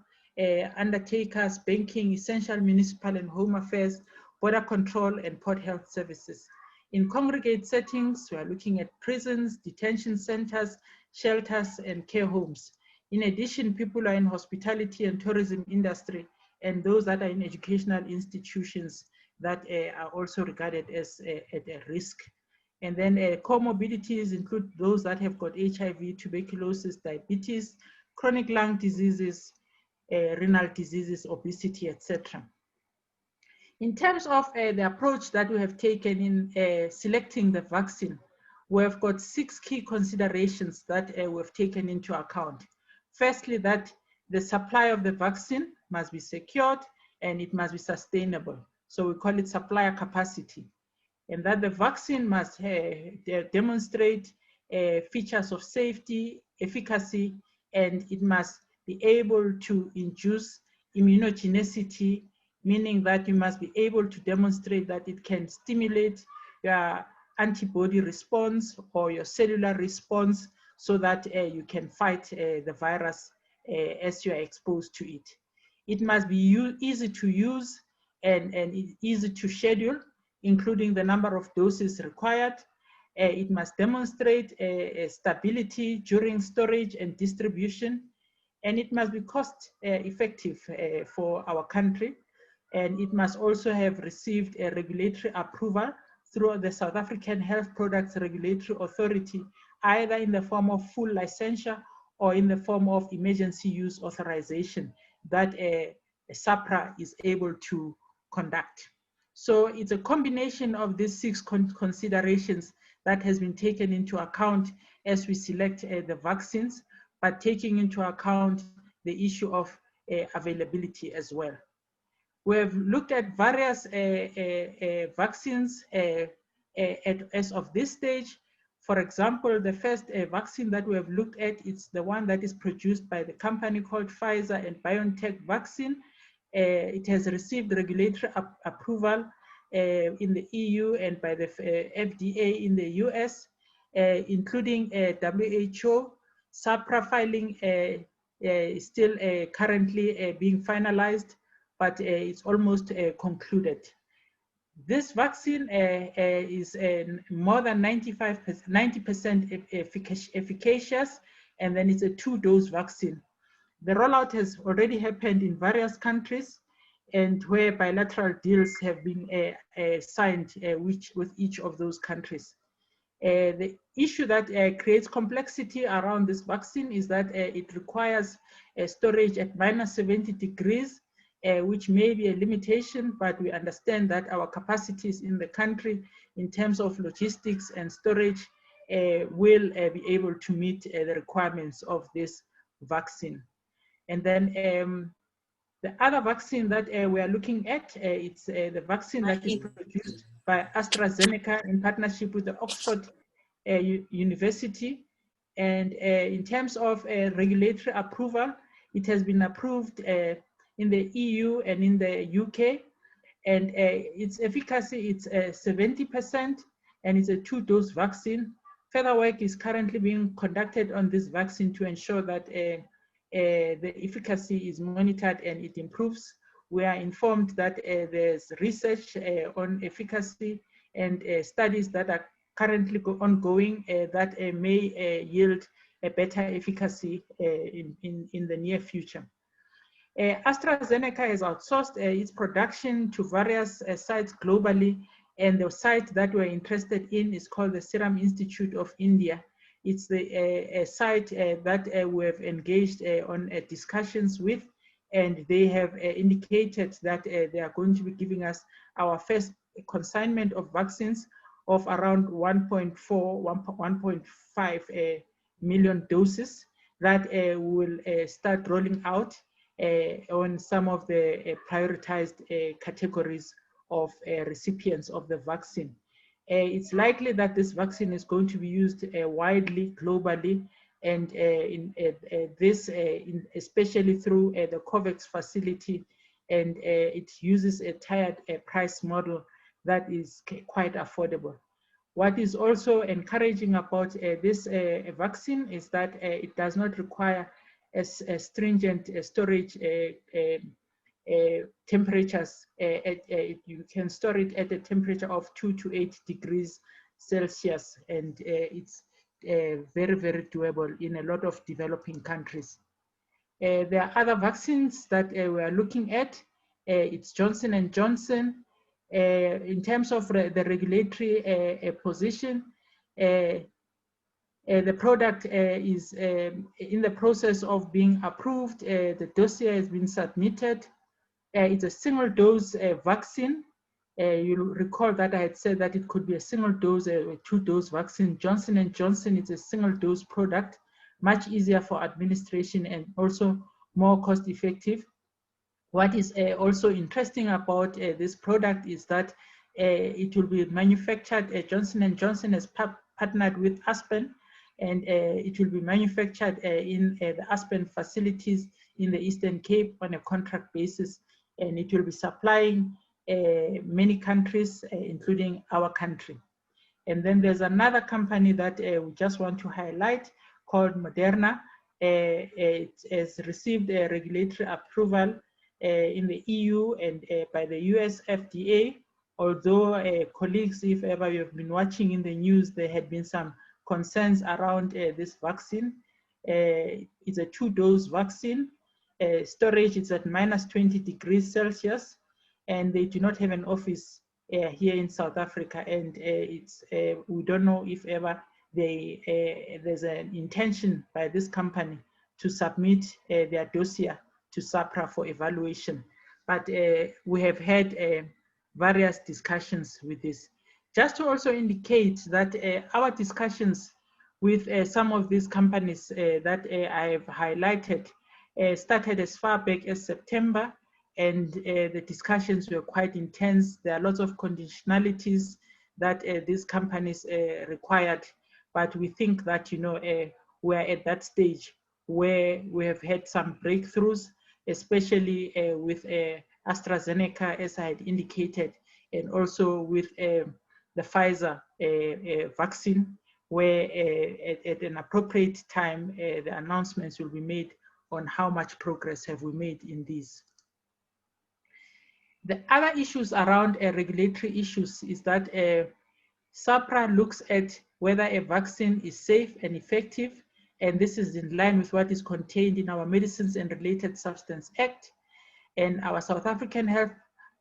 undertakers, banking, essential municipal and home affairs, border control, and port health services. In congregate settings, we are looking at prisons, detention centers, shelters, and care homes. In addition, people are in hospitality and tourism industry, and those that are in educational institutions that are also regarded as at a risk. And then comorbidities include those that have got HIV, tuberculosis, diabetes, chronic lung diseases, renal diseases, obesity, etc. In terms of the approach that we have taken in selecting the vaccine, we have got 6 key considerations that we've taken into account. Firstly, that the supply of the vaccine must be secured and it must be sustainable. So we call it supplier capacity. And that the vaccine must demonstrate features of safety, efficacy, and it must be able to induce immunogenicity, meaning that you must be able to demonstrate that it can stimulate your antibody response or your cellular response so that you can fight the virus as you are exposed to it. It must be easy to use and easy to schedule, including the number of doses required. It must demonstrate stability during storage and distribution, and it must be cost effective for our country. And it must also have received a regulatory approval through the South African Health Products Regulatory Authority, either in the form of full licensure or in the form of emergency use authorization that SAHPRA is able to conduct. So it's a combination of these 6 considerations that has been taken into account as we select the vaccines, but taking into account the issue of availability as well. We have looked at various vaccines as of this stage. For example, the first vaccine that we have looked at is the one that is produced by the company called Pfizer and BioNTech vaccine. It has received regulatory approval in the EU and by the FDA in the US, including WHO. SAHPRA filing is still currently being finalized, but it's almost concluded. This vaccine is more than 90% efficacious, and then it's a 2-dose vaccine. The rollout has already happened in various countries, and where bilateral deals have been signed with each of those countries. The issue that creates complexity around this vaccine is that it requires storage at -70 degrees, which may be a limitation, but we understand that our capacities in the country in terms of logistics and storage will be able to meet the requirements of this vaccine. And then the other vaccine that we are looking at, it's the vaccine that is produced by AstraZeneca in partnership with the Oxford University. And in terms of regulatory approval, it has been approved in the EU and in the UK. And its efficacy, it's 70%, and it's a 2-dose vaccine. Further work is currently being conducted on this vaccine to ensure that the efficacy is monitored and it improves. We are informed that there's research on efficacy and studies that are currently ongoing that may yield a better efficacy in the near future. AstraZeneca has outsourced its production to various sites globally, and the site that we're interested in is called the Serum Institute of India. It's the site that we have engaged on discussions with, and they have indicated that they are going to be giving us our first consignment of vaccines of around 1.5 million doses that will start rolling out on some of the prioritized categories of recipients of the vaccine. It's likely that this vaccine is going to be used widely, globally, and especially through the COVAX facility, and it uses a tiered price model that is quite affordable. What is also encouraging about this vaccine is that it does not require a stringent storage temperatures. You can store it at a temperature of 2 to 8 degrees Celsius, and it's very, very doable in a lot of developing countries. There are other vaccines that we are looking at. It's Johnson & Johnson. In terms of the regulatory position, the product is in the process of being approved. The dossier has been submitted. It's a single dose vaccine. You'll recall that I had said that it could be a single dose, a 2-dose vaccine. Johnson & Johnson is a single dose product, much easier for administration and also more cost effective. What is also interesting about this product is that it will be manufactured. Johnson & Johnson has partnered with Aspen and it will be manufactured in the Aspen facilities in the Eastern Cape on a contract basis, and it will be supplying many countries, including our country. And then there's another company that we just want to highlight called Moderna. It has received a regulatory approval in the EU and by the US FDA. Although colleagues, if ever you have been watching in the news, there had been some concerns around this vaccine. It's a 2-dose vaccine. Storage is at -20 degrees Celsius, and they do not have an office here in South Africa. And we don't know if ever there's an intention by this company to submit their dossier to SAHPRA for evaluation. But we have had various discussions with this. Just to also indicate that our discussions with some of these companies that I have highlighted started as far back as September, and the discussions were quite intense. There are lots of conditionalities that these companies required, but we think that, you know, we're at that stage where we have had some breakthroughs, especially with AstraZeneca, as I had indicated, and also with the Pfizer vaccine, where at an appropriate time, the announcements will be made on how much progress have we made in these. The other issues around regulatory issues is that SAHPRA looks at whether a vaccine is safe and effective, and this is in line with what is contained in our Medicines and Related Substance Act. And our South African Health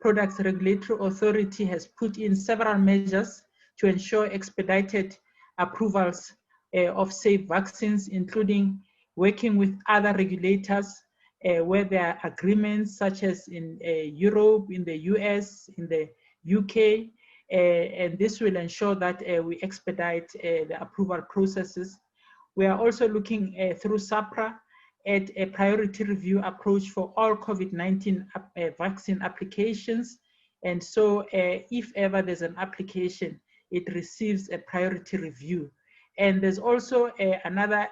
Products Regulatory Authority has put in several measures to ensure expedited approvals of safe vaccines, including working with other regulators where there are agreements such as in Europe, in the US, in the UK, and this will ensure that we expedite the approval processes. We are also looking through SAHPRA at a priority review approach for all COVID-19 vaccine applications. And so if ever there's an application, it receives a priority review. And there's also another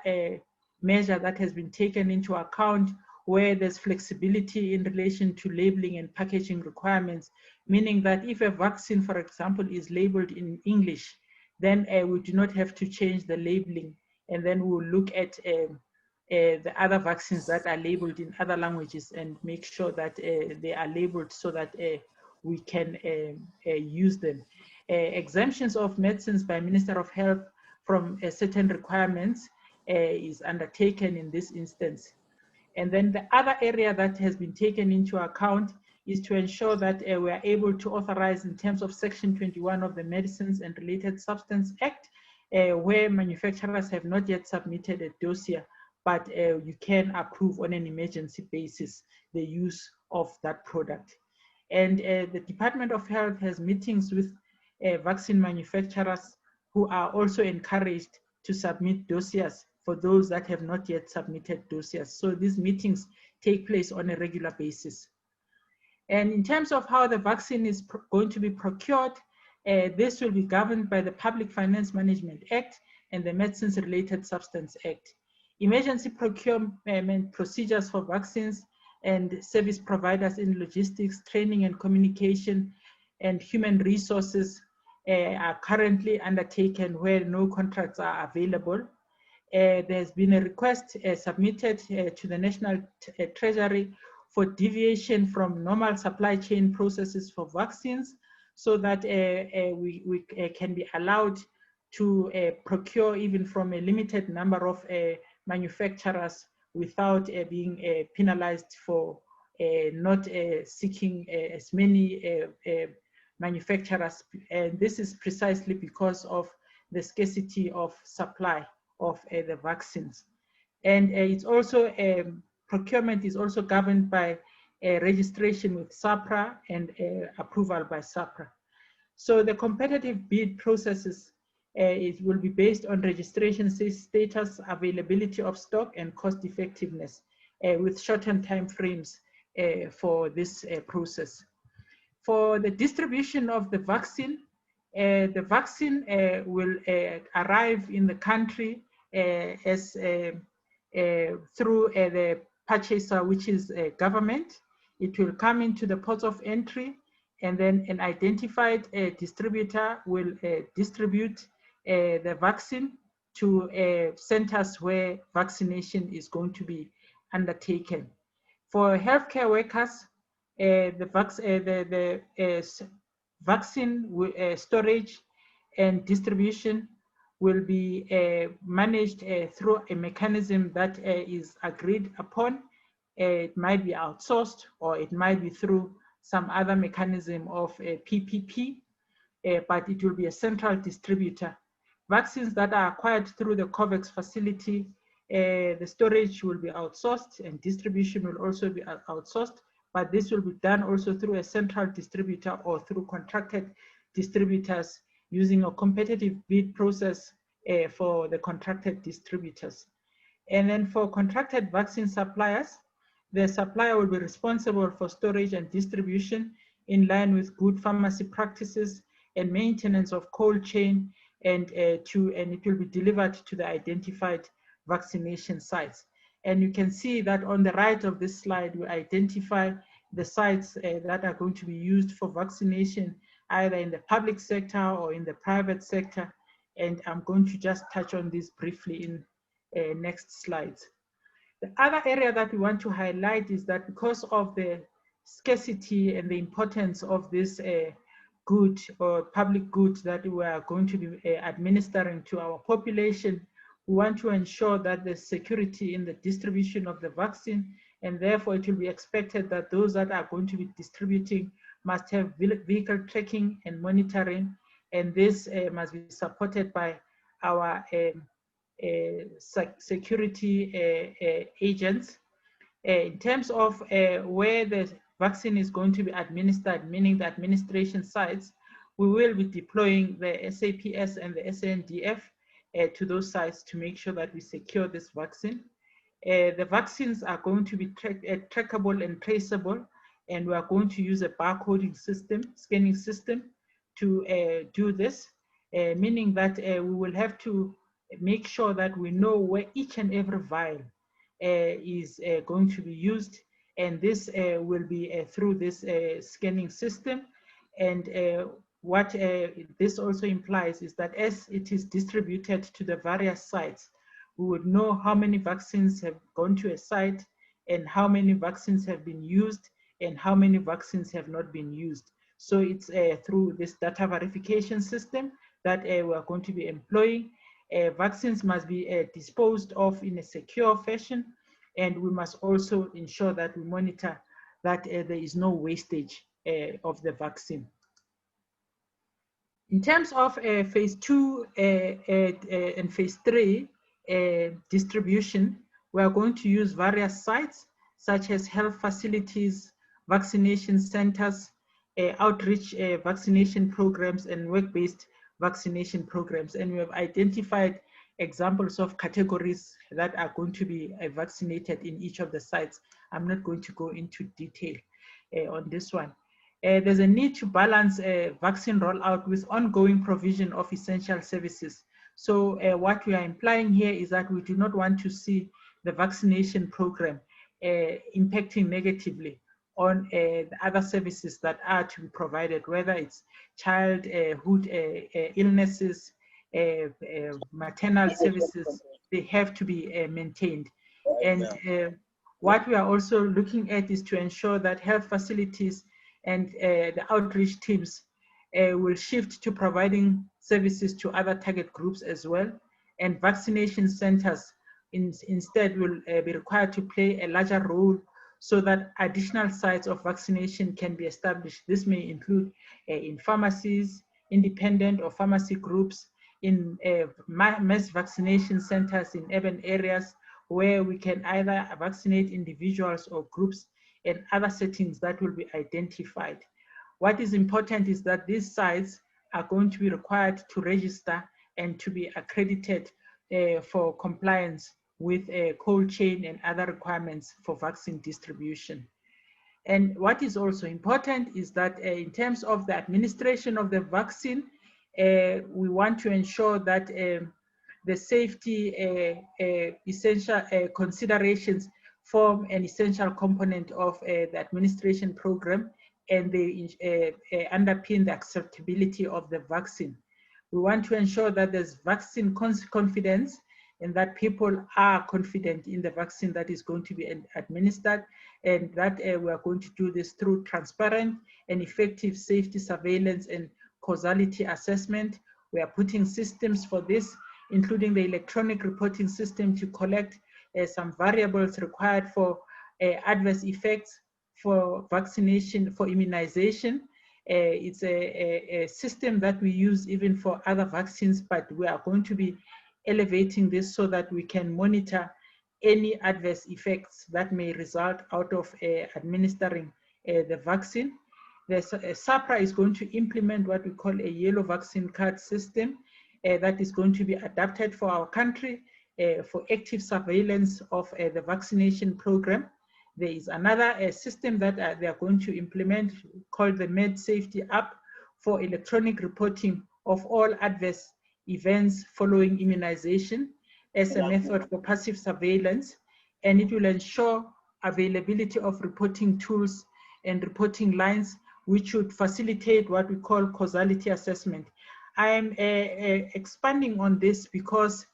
measure that has been taken into account where there's flexibility in relation to labeling and packaging requirements, meaning that if a vaccine, for example, is labeled in English, then we do not have to change the labeling. And then we'll look at the other vaccines that are labeled in other languages and make sure that they are labeled so that we can use them. Exemptions of medicines by Minister of Health from certain requirements is undertaken in this instance. And then the other area that has been taken into account is to ensure that we are able to authorize in terms of Section 21 of the Medicines and Related Substance Act, where manufacturers have not yet submitted a dossier, but you can approve on an emergency basis the use of that product. And the Department of Health has meetings with vaccine manufacturers who are also encouraged to submit dossiers for those that have not yet submitted dossiers. So these meetings take place on a regular basis. And in terms of how the vaccine is going to be procured, this will be governed by the Public Finance Management Act and the Medicines Related Substance Act. Emergency procurement procedures for vaccines and service providers in logistics, training and communication, and human resources are currently undertaken where no contracts are available. There's been a request submitted to the National Treasury for deviation from normal supply chain processes for vaccines so that we can be allowed to procure even from a limited number of manufacturers without being penalized for not seeking as many manufacturers. And this is precisely because of the scarcity of supply of the vaccines. And it's also, procurement is also governed by registration with SAHPRA and approval by SAHPRA. So the competitive bid processes it will be based on registration status, availability of stock, and cost effectiveness with shortened time frames for this process. For the distribution of the vaccine will arrive in the country through the purchaser, which is government. It will come into the ports of entry, and then an identified distributor will distribute the vaccine to centers where vaccination is going to be undertaken. For healthcare workers, the vaccine storage and distribution will be managed through a mechanism that is agreed upon. It might be outsourced, or it might be through some other mechanism of PPP, but it will be a central distributor. Vaccines that are acquired through the COVAX facility, the storage will be outsourced and distribution will also be outsourced, but this will be done also through a central distributor or through contracted distributors using a competitive bid process for the contracted distributors. And then for contracted vaccine suppliers, the supplier will be responsible for storage and distribution in line with good pharmacy practices and maintenance of cold chain, and it will be delivered to the identified vaccination sites. And you can see that on the right of this slide, we identify the sites that are going to be used for vaccination, either in the public sector or in the private sector. And I'm going to just touch on this briefly in next slides. The other area that we want to highlight is that because of the scarcity and the importance of this good or public good that we are going to be administering to our population, we want to ensure that there's security in the distribution of the vaccine, and therefore it will be expected that those that are going to be distributing must have vehicle tracking and monitoring, and this must be supported by our security agents. In terms of where the vaccine is going to be administered, meaning the administration sites, we will be deploying the SAPS and the SANDF to those sites to make sure that we secure this vaccine. The vaccines are going to be trackable and traceable, and we are going to use a barcoding system, scanning system to do this, meaning that we will have to make sure that we know where each and every vial is going to be used, and this will be through this scanning system. And what this also implies is that as it is distributed to the various sites, we would know how many vaccines have gone to a site and how many vaccines have been used and how many vaccines have not been used. So it's through this data verification system that we are going to be employing. Vaccines must be disposed of in a secure fashion, and we must also ensure that we monitor that there is no wastage of the vaccine. In terms of phase 2 and phase 3 distribution, we are going to use various sites such as health facilities, vaccination centers, outreach vaccination programs, and work-based vaccination programs. And we have identified examples of categories that are going to be vaccinated in each of the sites. I'm not going to go into detail on this one. There's a need to balance vaccine rollout with ongoing provision of essential services. So what we are implying here is that we do not want to see the vaccination program impacting negatively on the other services that are to be provided, whether it's childhood illnesses, maternal services. They have to be maintained. And what we are also looking at is to ensure that health facilities and the outreach teams will shift to providing services to other target groups as well. And vaccination centers instead will be required to play a larger role so that additional sites of vaccination can be established. This may include in pharmacies, independent or pharmacy groups, in mass vaccination centers in urban areas where we can either vaccinate individuals or groups, and other settings that will be identified. What is important is that these sites are going to be required to register and to be accredited for compliance with cold chain and other requirements for vaccine distribution. And what is also important is that in terms of the administration of the vaccine, we want to ensure that the safety essential considerations form an essential component of the administration program, and they underpin the acceptability of the vaccine. We want to ensure that there's vaccine confidence and that people are confident in the vaccine that is going to be administered, and that we are going to do this through transparent and effective safety surveillance and causality assessment. We are putting systems for this, including the electronic reporting system to collect some variables required for adverse effects for vaccination, for immunization. It's a system that we use even for other vaccines, but we are going to be elevating this so that we can monitor any adverse effects that may result out of administering the vaccine. The SAHPRA is going to implement what we call a yellow vaccine card system that is going to be adapted for our country for active surveillance of the vaccination program. There is another system that they are going to implement called the Med Safety app for electronic reporting of all adverse events following immunization as a method for passive surveillance, and it will ensure availability of reporting tools and reporting lines, which would facilitate what we call causality assessment. I am expanding on this because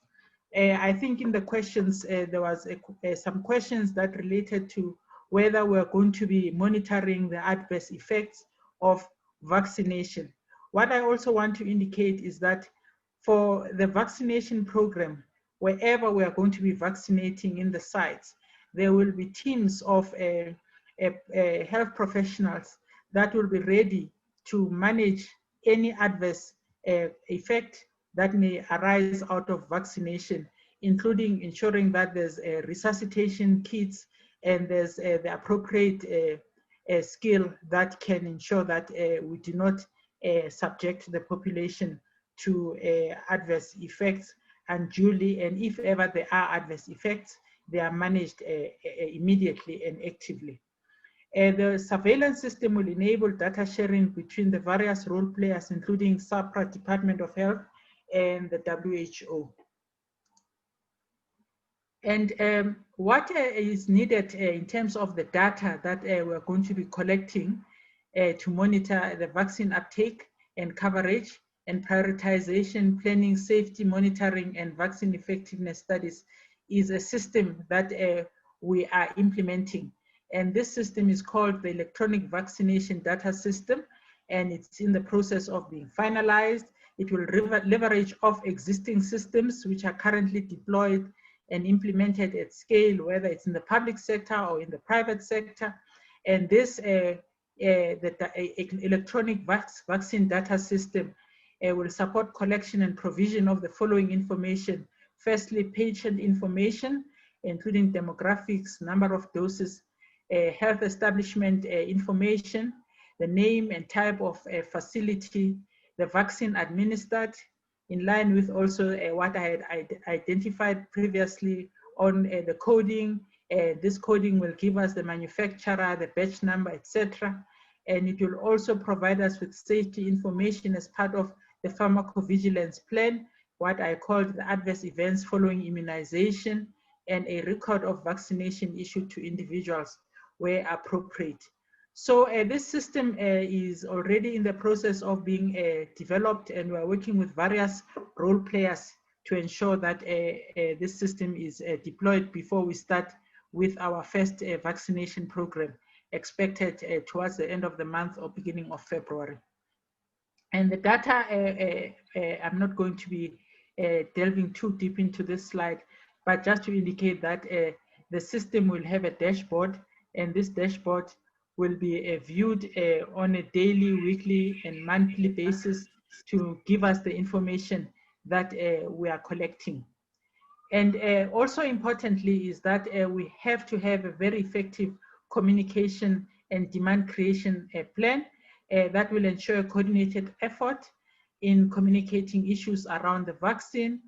I think in the questions, there was some questions that related to whether we're going to be monitoring the adverse effects of vaccination. What I also want to indicate is that for the vaccination program, wherever we are going to be vaccinating in the sites, there will be teams of health professionals that will be ready to manage any adverse effect that may arise out of vaccination, including ensuring that there's resuscitation kits and there's the appropriate skill that can ensure that we do not subject the population to adverse effects unduly, and if ever there are adverse effects, they are managed immediately and actively. The surveillance system will enable data sharing between the various role players, including SAHPRA, Department of Health, and the WHO. And what is needed in terms of the data that we're going to be collecting to monitor the vaccine uptake and coverage and prioritization, planning, safety monitoring, and vaccine effectiveness studies is a system that we are implementing. And this system is called the Electronic Vaccination Data System, and it's in the process of being finalized. It will leverage off existing systems which are currently deployed and implemented at scale, whether it's in the public sector or in the private sector. And this electronic vaccine data system will support collection and provision of the following information. Firstly, patient information, including demographics, number of doses, health establishment information, the name and type of facility, the vaccine administered, in line with also what I had identified previously on the coding. This coding will give us the manufacturer, the batch number, etc. And it will also provide us with safety information as part of the pharmacovigilance plan, what I called the adverse events following immunization, and a record of vaccination issued to individuals where appropriate. So this system is already in the process of being developed, and we're working with various role players to ensure that this system is deployed before we start with our first vaccination program, expected towards the end of the month or beginning of February. And the data, I'm not going to be delving too deep into this slide, but just to indicate that the system will have a dashboard, and this dashboard will be viewed on a daily, weekly, and monthly basis to give us the information that we are collecting. And also importantly is that we have to have a very effective communication and demand creation plan that will ensure a coordinated effort in communicating issues around the vaccine,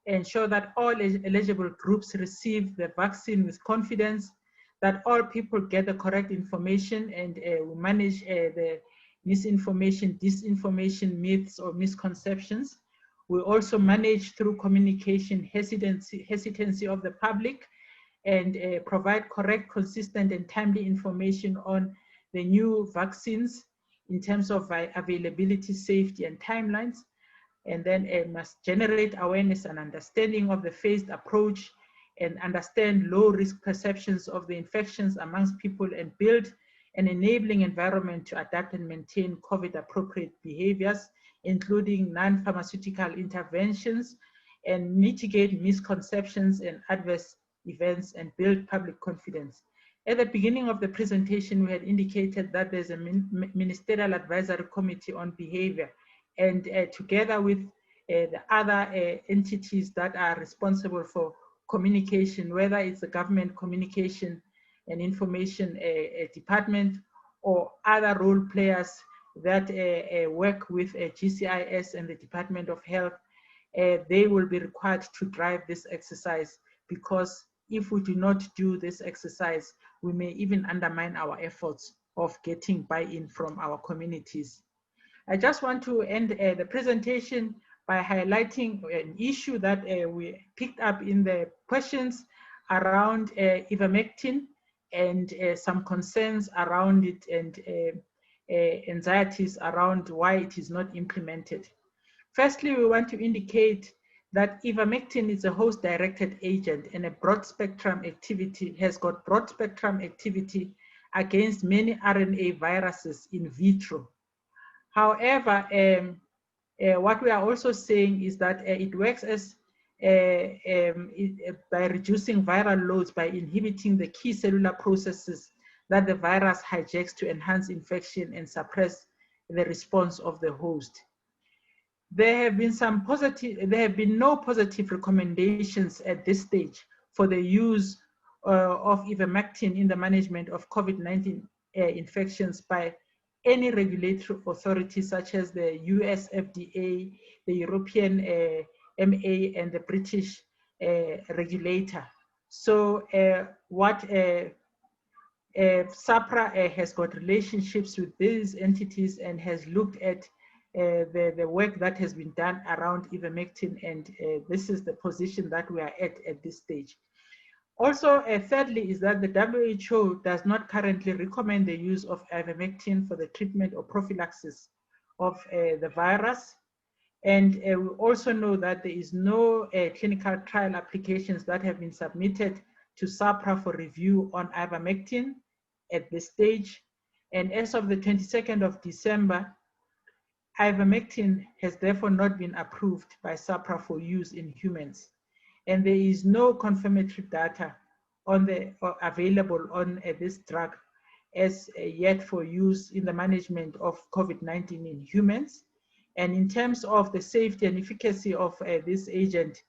ensure that all eligible groups receive the vaccine with confidence, that all people get the correct information, and we manage the misinformation, disinformation, myths, or misconceptions. We also manage through communication hesitancy of the public and provide correct, consistent, and timely information on the new vaccines in terms of availability, safety, and timelines. And then must generate awareness and understanding of the phased approach and understand low risk perceptions of the infections amongst people and build an enabling environment to adapt and maintain COVID appropriate behaviors, including non-pharmaceutical interventions, and mitigate misconceptions and adverse events and build public confidence. At the beginning of the presentation, we had indicated that there's a ministerial advisory committee on behavior, and together with the other entities that are responsible for communication, whether it's the government communication and information department or other role players that work with GCIS and the Department of Health, they will be required to drive this exercise, because if we do not do this exercise, we may even undermine our efforts of getting buy-in from our communities. I just want to end the presentation by highlighting an issue that we picked up in the questions around ivermectin and some concerns around it and anxieties around why it is not implemented. Firstly, we want to indicate that ivermectin is a host-directed agent and a broad-spectrum activity, has got broad-spectrum activity against many RNA viruses in vitro. However, what we are also saying is that it works as by reducing viral loads by inhibiting the key cellular processes that the virus hijacks to enhance infection and suppress the response of the host. There have been no positive recommendations at this stage for the use of ivermectin in the management of COVID-19 infections by any regulatory authority such as the US FDA, the European MA, and the British regulator. So what SAHPRA has got relationships with these entities and has looked at the work that has been done around ivermectin, and this is the position that we are at this stage. Also, thirdly, is that the WHO does not currently recommend the use of ivermectin for the treatment or prophylaxis of the virus. And we also know that there is no clinical trial applications that have been submitted to SAHPRA for review on ivermectin at this stage. And as of the 22nd of December, ivermectin has therefore not been approved by SAHPRA for use in humans. And there is no confirmatory data on available on this drug as yet for use in the management of COVID-19 in humans. And in terms of the safety and efficacy of this agent,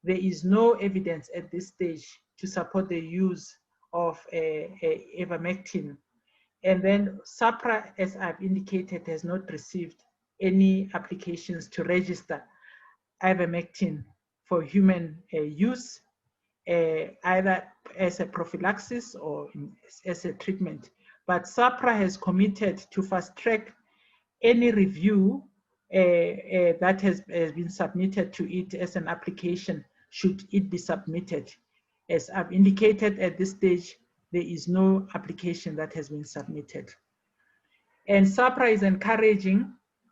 there is no evidence at this stage to support the use of ivermectin. And then SAHPRA, as I've indicated, has not received any applications to register ivermectin for human use, either as a prophylaxis or as a treatment. But SAHPRA has committed to fast track any review that has been submitted to it as an application, should it be submitted. As I've indicated at this stage, there is no application that has been submitted. And SAHPRA is encouraging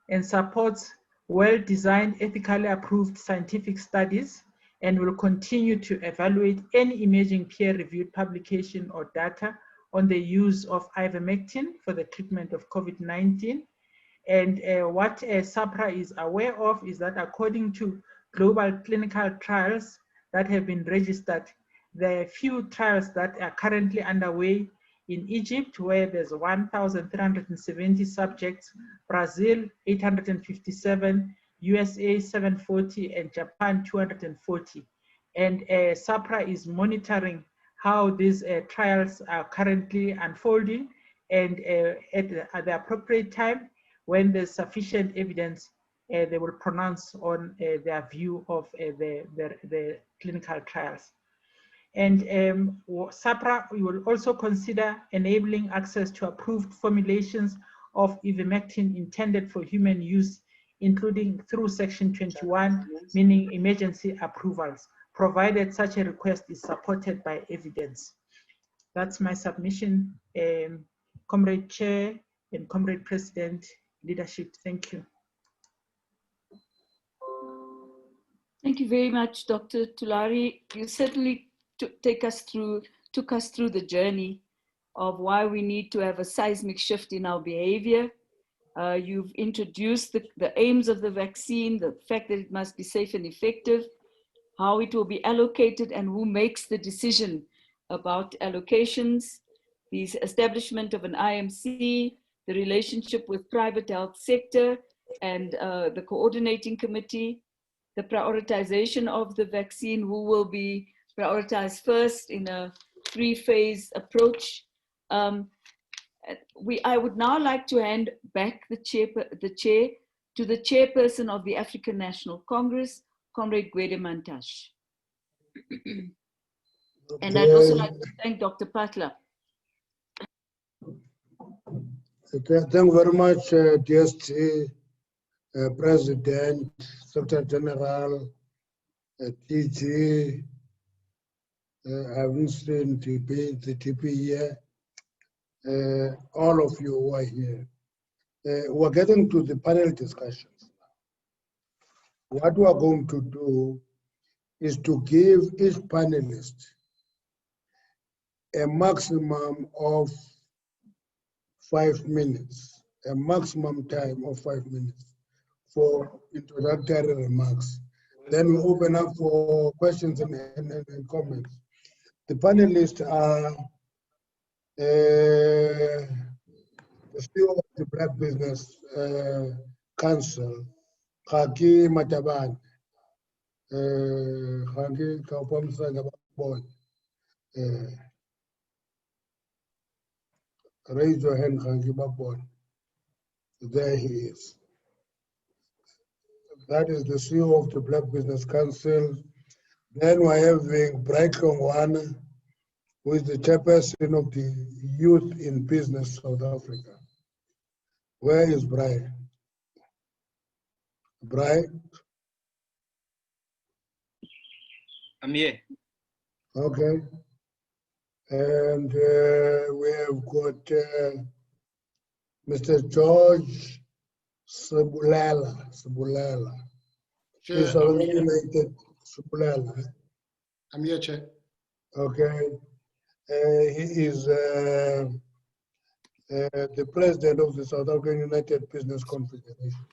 and supports well-designed, ethically approved scientific studies, and will continue to evaluate any emerging peer-reviewed publication or data on the use of ivermectin for the treatment of COVID-19. And what SAHPRA is aware of is that according to global clinical trials that have been registered, there are few trials that are currently underway in Egypt, where there's 1,370 subjects, Brazil 857, USA 740, and Japan 240. And SAHPRA is monitoring how these trials are currently unfolding, and at the appropriate time, when there's sufficient evidence, they will pronounce on their view of the clinical trials. And SAHPRA will also consider enabling access to approved formulations of ivermectin intended for human use including through Section 21, meaning emergency approvals, provided such a request is supported by evidence. That's my submission. Comrade Chair and Comrade President, leadership, thank you. Thank you very much, Dr. Tulari. You certainly took us through the journey of why we need to have a seismic shift in our behavior. You've introduced the aims of the vaccine, the fact that it must be safe and effective, how it will be allocated and who makes the decision about allocations, the establishment of an IMC, the relationship with private health sector and the coordinating committee, the prioritization of the vaccine, who will be prioritized first in a 3-phase approach. I would now like to hand back the chair to the chairperson of the African National Congress, Comrade Gwede Mantashe. And I'd also like to thank Dr. Patla. Thank you very much, DST President, Secretary General, TG. I haven't seen the TP here. All of you who are here. We're getting to the panel discussions. What we are going to do is to give each panelist a maximum of 5 minutes, a maximum time of 5 minutes for introductory remarks. Then we open up for questions and comments. The panelists are the CEO of the Black Business Council, Khaki Mataban. Khaki Kaupamsa Boy. Raise your hand, Khaki Babon. There he is. That is the CEO of the Black Business Council. Then we're having Bright Kongwana, who is the chairperson of the Youth in Business South Africa. Where is Bright? Bright? I'm here. Okay. And we have got Mr. George Sebulela. Sure, He's United Sebulela. I'm here, Chair. Okay. He is the president of the South African United Business Confederation.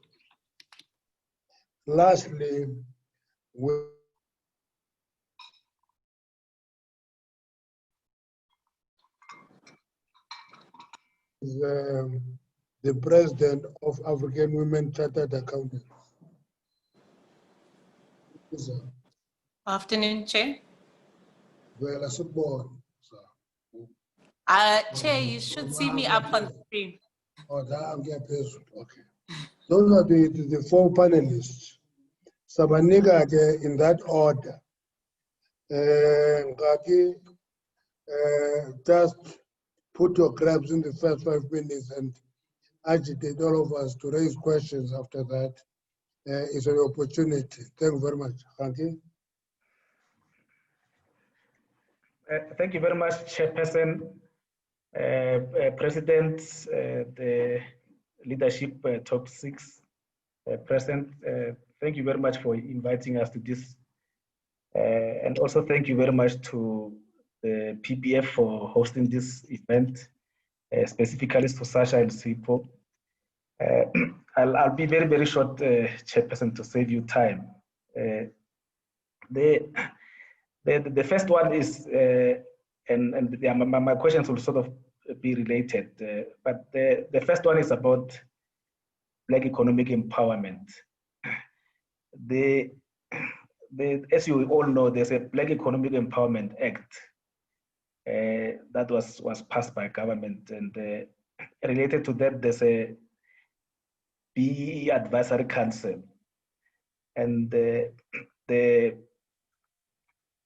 Lastly, we is the president of African Women Chartered Accountants. Afternoon, Chair. Well, as a board. Chair, you should see me up on the screen. Oh, okay. Those are the 4 panelists. Sabaniga in that order. Ngaki, just put your grabs in the first 5 minutes and agitate all of us to raise questions after that. It's an opportunity. Thank you very much. Thank you. Thank you very much, Chairperson, President, the leadership top 6 present. Thank you very much for inviting us to this. And also thank you very much to the PBF for hosting this event, specifically to Sasha and Sipo. I'll be very, very short, Chairperson, to save you time. The first one is, and my questions will sort of be related, but the first one is about Black economic empowerment. As you all know, there's a Black Economic Empowerment Act that was passed by government, and related to that, there's a BEE Advisory Council, and the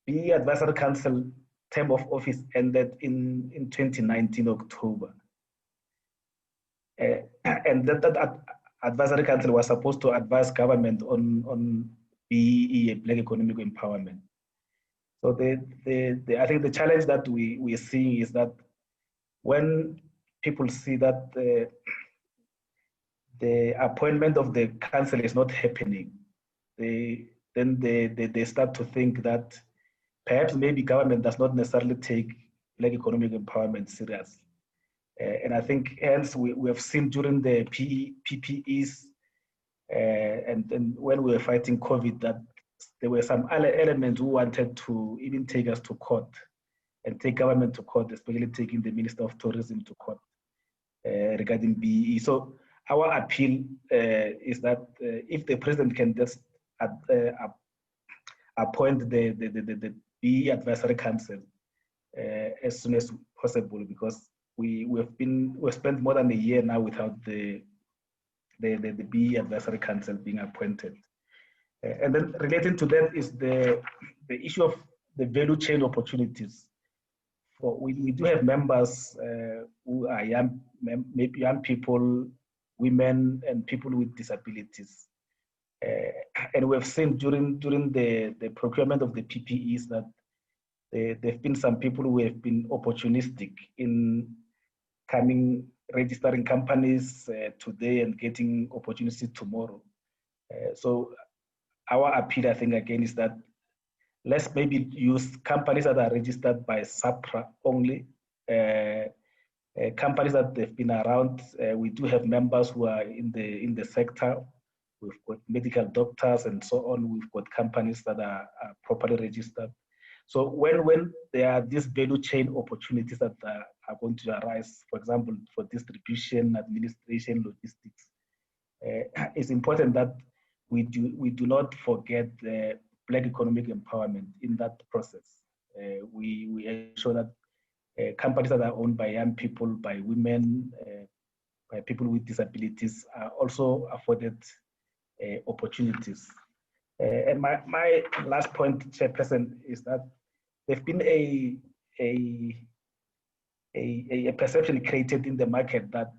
BEE Advisory Council term of office ended in 2019 October, and that advisory council was supposed to advise government on BEE, Black Economic Empowerment. So I think the challenge that we are seeing is that when people see that the appointment of the council is not happening, then they start to think that perhaps maybe government does not necessarily take Black economic empowerment serious. And I think hence we have seen during the PPEs and when we were fighting COVID that there were some other elements who wanted to even take us to court and take government to court, especially taking the Minister of Tourism to court regarding BEE. So our appeal is that if the president can just appoint the BEE Advisory Council as soon as possible, because we've spent more than a year now without the BEE Advisory Council being appointed. And then relating to that is the issue of the value chain opportunities. We do have members who are maybe young people, women, and people with disabilities. And we have seen during the procurement of the PPEs that there have been some people who have been opportunistic in registering companies today and getting opportunities tomorrow. So our appeal, I think, again, is that let's maybe use companies that are registered by SAPRA only, companies that they've been around. We do have members who are in the sector. We've got medical doctors and so on. We've got companies that are properly registered. So when there are these value chain opportunities that are going to arise, for example, for distribution, administration, logistics, it's important that we do not forget Black economic empowerment in that process. We ensure that companies that are owned by young people, by women, by people with disabilities are also afforded opportunities. And my last point, Chairperson, is that there's been a perception created in the market that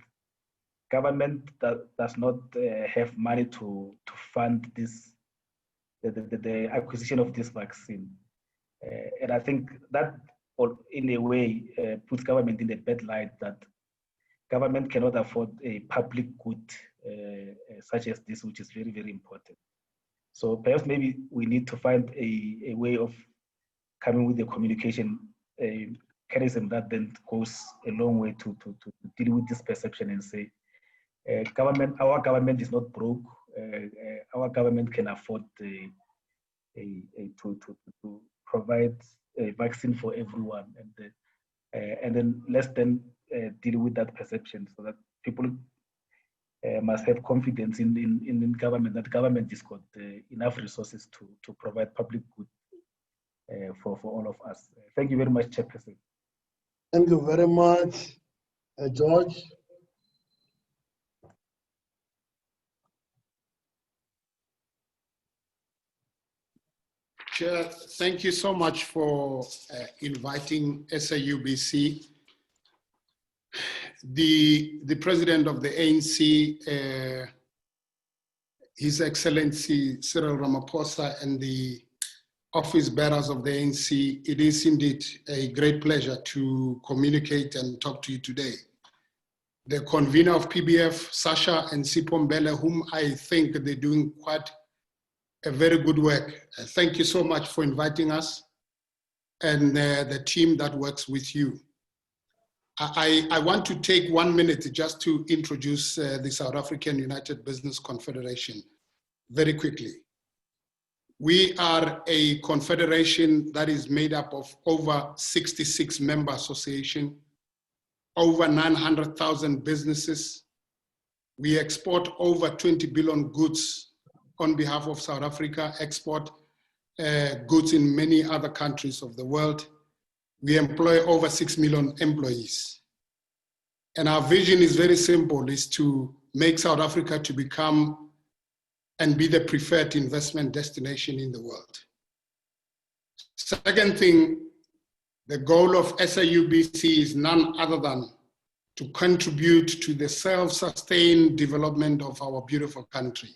government does not have money to fund the acquisition of this vaccine. And I think that, in a way, puts government in a bad light, that government cannot afford a public good such as this, which is very, very important. So perhaps maybe we need to find a way of coming with the communication mechanism that then goes a long way to deal with this perception and say, our government is not broke. Our government can afford to provide a vaccine for everyone, and then let's then deal with that perception so that people must have confidence in government, that government has got enough resources to provide public good for all of us. Thank you very much, Chairperson. Thank you very much, George. Chair, thank you so much for inviting SAUBC. The president of the ANC, His Excellency Cyril Ramaphosa, and the office bearers of the ANC, it is indeed a great pleasure to communicate and talk to you today. The convener of PBF, Sasha and Sipho Mbele, whom I think they're doing quite a very good work. Thank you so much for inviting us, and the team that works with you. I want to take 1 minute just to introduce the South African United Business Confederation very quickly. We are a confederation that is made up of over 66 member associations, over 900,000 businesses. We export over 20 billion goods on behalf of South Africa, export goods in many other countries of the world. We employ over 6 million employees. And our vision is very simple, is to make South Africa to become and be the preferred investment destination in the world. Second thing, the goal of SAUBC is none other than to contribute to the self-sustained development of our beautiful country,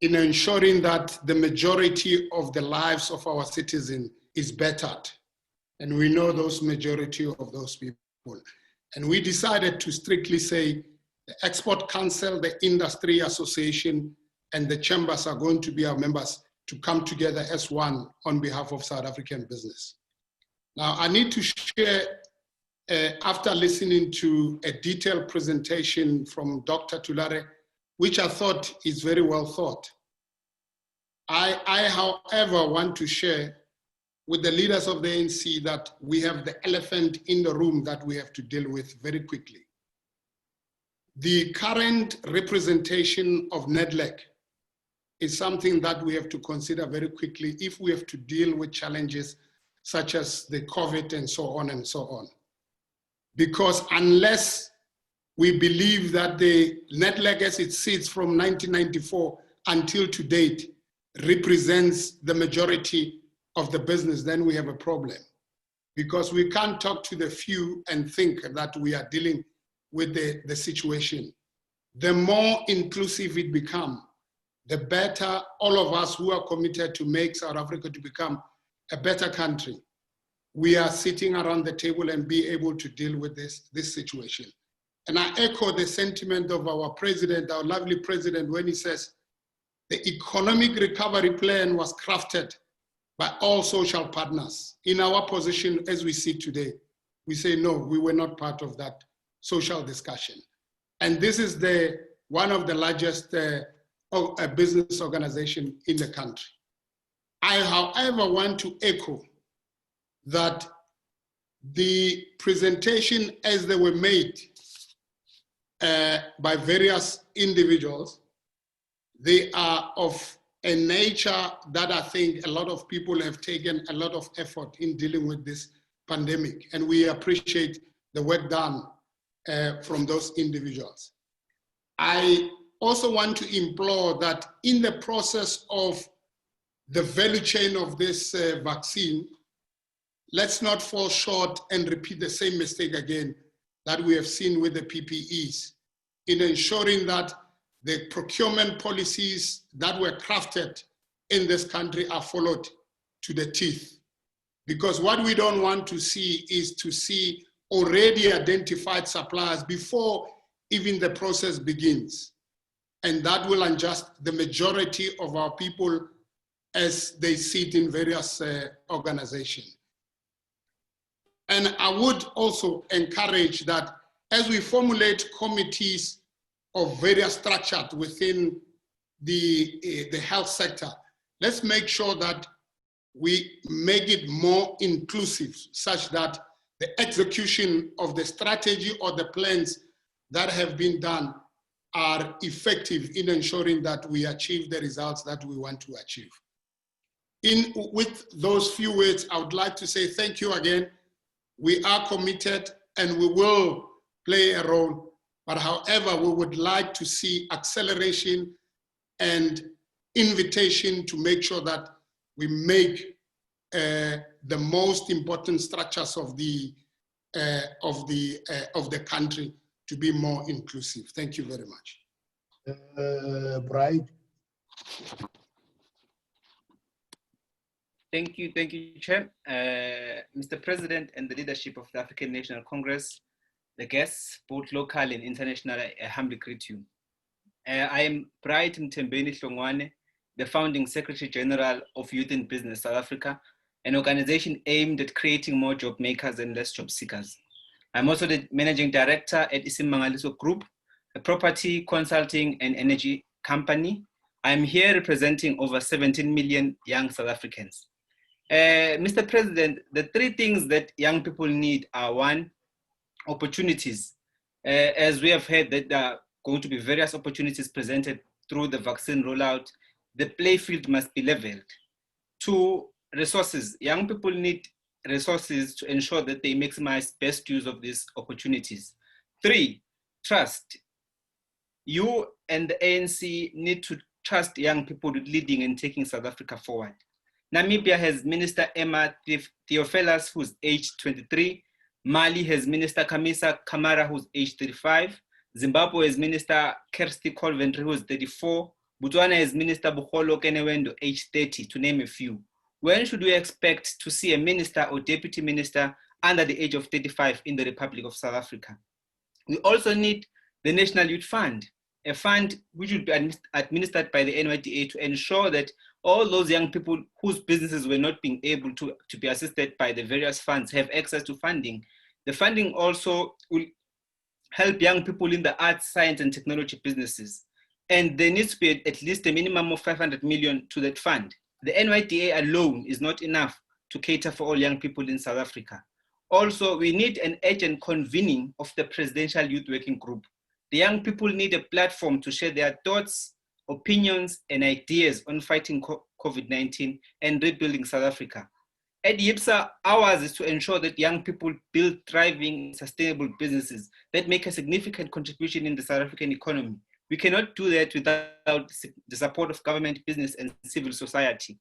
in ensuring that the majority of the lives of our citizens is bettered. And we know those majority of those people. And we decided to strictly say the Export Council, the Industry Association, and the chambers are going to be our members to come together as one on behalf of South African business. Now, I need to share, after listening to a detailed presentation from Dr. Tulare, which I thought is very well thought. I, however, want to share with the leaders of the ANC that we have the elephant in the room that we have to deal with very quickly. The current representation of NEDLAC is something that we have to consider very quickly if we have to deal with challenges such as the COVID and so on and so on. Because unless we believe that the NEDLAC as it sits from 1994 until to date represents the majority of the business, then we have a problem. Because we can't talk to the few and think that we are dealing with the situation. The more inclusive it becomes, the better all of us who are committed to make South Africa to become a better country, we are sitting around the table and be able to deal with this situation. And I echo the sentiment of our president, our lovely president, when he says, the economic recovery plan was crafted by all social partners. In our position as we sit today, we say, no, we were not part of that social discussion. And this is one of the largest business organization in the country. I, however, want to echo that the presentation as they were made by various individuals, they are of a nature that I think a lot of people have taken a lot of effort in dealing with this pandemic, and we appreciate the work done from those individuals. I also want to implore that in the process of the value chain of this vaccine, let's not fall short and repeat the same mistake again that we have seen with the PPEs in ensuring that the procurement policies that were crafted in this country are followed to the teeth. Because what we don't want to see is to see already identified suppliers before even the process begins. And that will unjust the majority of our people as they sit in various organizations. And I would also encourage that as we formulate committees of various structures within the health sector, let's make sure that we make it more inclusive such that the execution of the strategy or the plans that have been done are effective in ensuring that we achieve the results that we want to achieve. With those few words, I would like to say thank you again. We are committed and we will play a role, but however, we would like to see acceleration and invitation to make sure that we make the most important structures of the country to be more inclusive. Thank you very much. Bright. Thank you, Chair. Mr. President and the leadership of the African National Congress, the guests, both local and international, I humbly greet you. I am Bright Mthembeni Hlongwane, the founding Secretary General of Youth in Business South Africa, an organization aimed at creating more job makers and less job seekers. I'm also the Managing Director at Isimmangaliso Group, a property, consulting and energy company. I'm here representing over 17 million young South Africans. Mr. President, the three things that young people need are: one, opportunities. As we have heard that there are going to be various opportunities presented through the vaccine rollout, the playfield must be leveled. Two, resources. Young people need resources to ensure that they maximize best use of these opportunities. Three, trust. You and the ANC need to trust young people with leading and taking South Africa forward. Namibia has Minister Emma Theophilus, who's aged 23, Mali has Minister Kamisa Kamara, who's age 35. Zimbabwe has Minister Kirsty Colventry, who's 34. Botswana has Minister Bukholo Kenewendo, age 30, to name a few. When should we expect to see a minister or deputy minister under the age of 35 in the Republic of South Africa? We also need the National Youth Fund, a fund which would be administered by the NYDA to ensure that all those young people whose businesses were not being able to be assisted by the various funds have access to funding. The funding also will help young people in the arts, science, and technology businesses. And there needs to be at least a minimum of 500 million to that fund. The NYDA alone is not enough to cater for all young people in South Africa. Also, we need an urgent convening of the Presidential Youth Working Group. The young people need a platform to share their thoughts, opinions, and ideas on fighting COVID-19 and rebuilding South Africa. At YIPSA, ours is to ensure that young people build thriving, sustainable businesses that make a significant contribution in the South African economy. We cannot do that without the support of government, business, and civil society.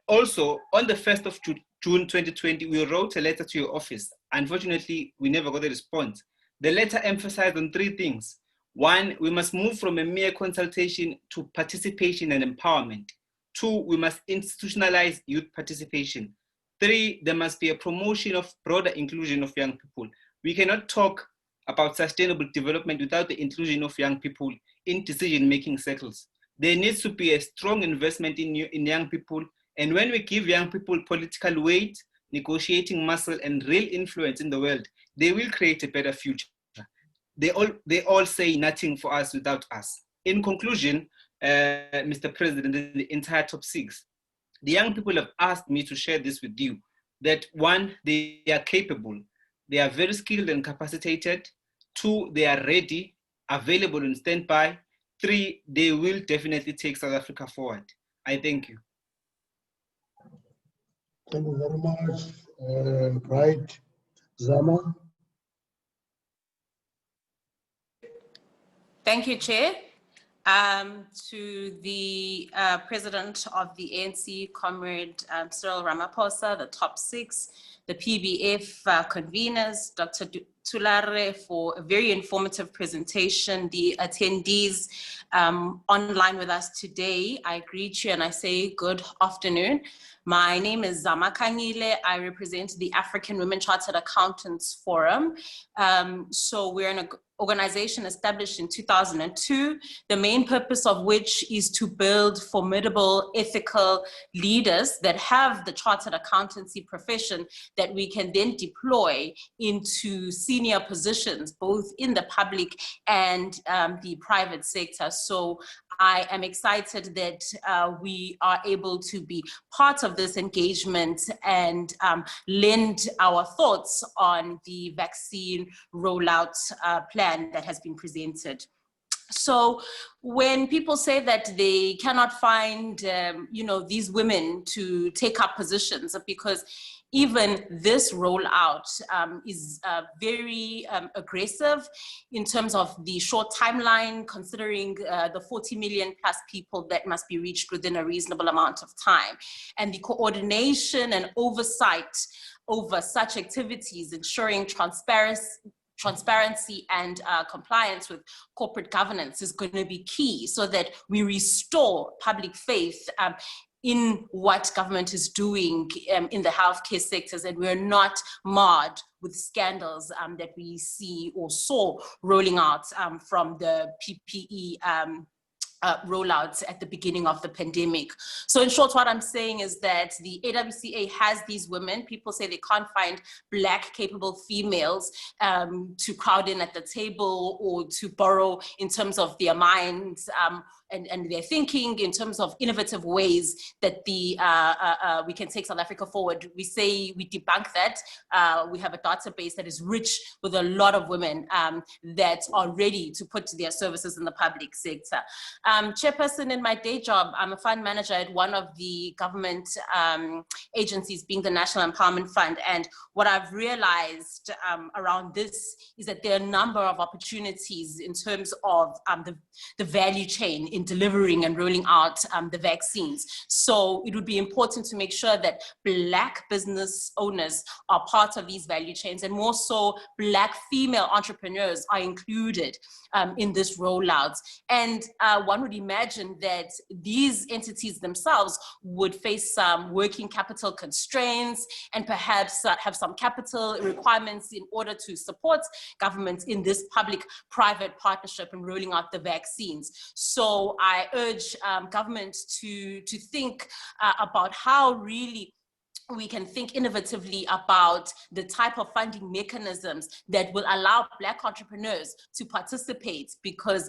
Also, on the 1st of June 2020, we wrote a letter to your office. Unfortunately, we never got a response. The letter emphasized on 3 things. 1, we must move from a mere consultation to participation and empowerment. 2, we must institutionalize youth participation. 3, there must be a promotion of broader inclusion of young people. We cannot talk about sustainable development without the inclusion of young people in decision-making circles. There needs to be a strong investment in young people. And when we give young people political weight, negotiating muscle, and real influence in the world, they will create a better future. They all say nothing for us without us. In conclusion, Mr. President, the entire top 6, the young people have asked me to share this with you, that 1, they are capable, they are very skilled and capacitated. 2, they are ready, available and standby. 3, they will definitely take South Africa forward. I thank you. Thank you very much, Bright Zama. Thank you, Chair. To the President of the ANC, Comrade Cyril Ramaphosa, the top 6, the PBF conveners, Dr. Thulare, for a very informative presentation, the attendees online with us today, I greet you and I say good afternoon. My name is Zama Kangile. I represent the African Women Chartered Accountants Forum. So we're an organization established in 2002, the main purpose of which is to build formidable ethical leaders that have the chartered accountancy profession that we can then deploy into senior positions, both in the public and the private sector. So I am excited that we are able to be part of this engagement and lend our thoughts on the vaccine rollout plan that has been presented. So when people say that they cannot find, these women to take up positions, because even this rollout is very aggressive in terms of the short timeline, considering the 40 million plus people that must be reached within a reasonable amount of time. And the coordination and oversight over such activities, ensuring transparency and compliance with corporate governance is going to be key, so that we restore public faith in what government is doing in the healthcare sectors, and we're not marred with scandals that we see or saw rolling out from the PPE rollouts at the beginning of the pandemic. So in short, what I'm saying is that the AWCA has these women. People say they can't find Black capable females to crowd in at the table or to borrow in terms of their minds and their thinking in terms of innovative ways that we can take South Africa forward. We say we debunk that. We have a database that is rich with a lot of women that are ready to put their services in the public sector. Chairperson, in my day job, I'm a fund manager at one of the government agencies, being the National Empowerment Fund. And what I've realized around this is that there are a number of opportunities in terms of the value chain in delivering and rolling out the vaccines. So it would be important to make sure that Black business owners are part of these value chains, and more so Black female entrepreneurs are included in this rollout. And one would imagine that these entities themselves would face some working capital constraints and perhaps have some capital requirements in order to support governments in this public-private partnership in rolling out the vaccines. So I urge government to think about how really we can think innovatively about the type of funding mechanisms that will allow Black entrepreneurs to participate, because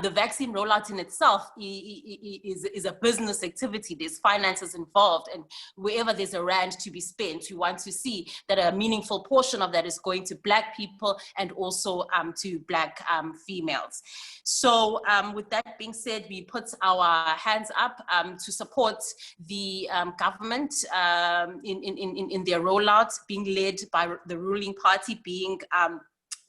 the vaccine rollout in itself is a business activity. There's finances involved, and wherever there's a rand to be spent, you want to see that a meaningful portion of that is going to Black people and also to Black females. So with that being said, we put our hands up to support the government in their rollout, being led by the ruling party, being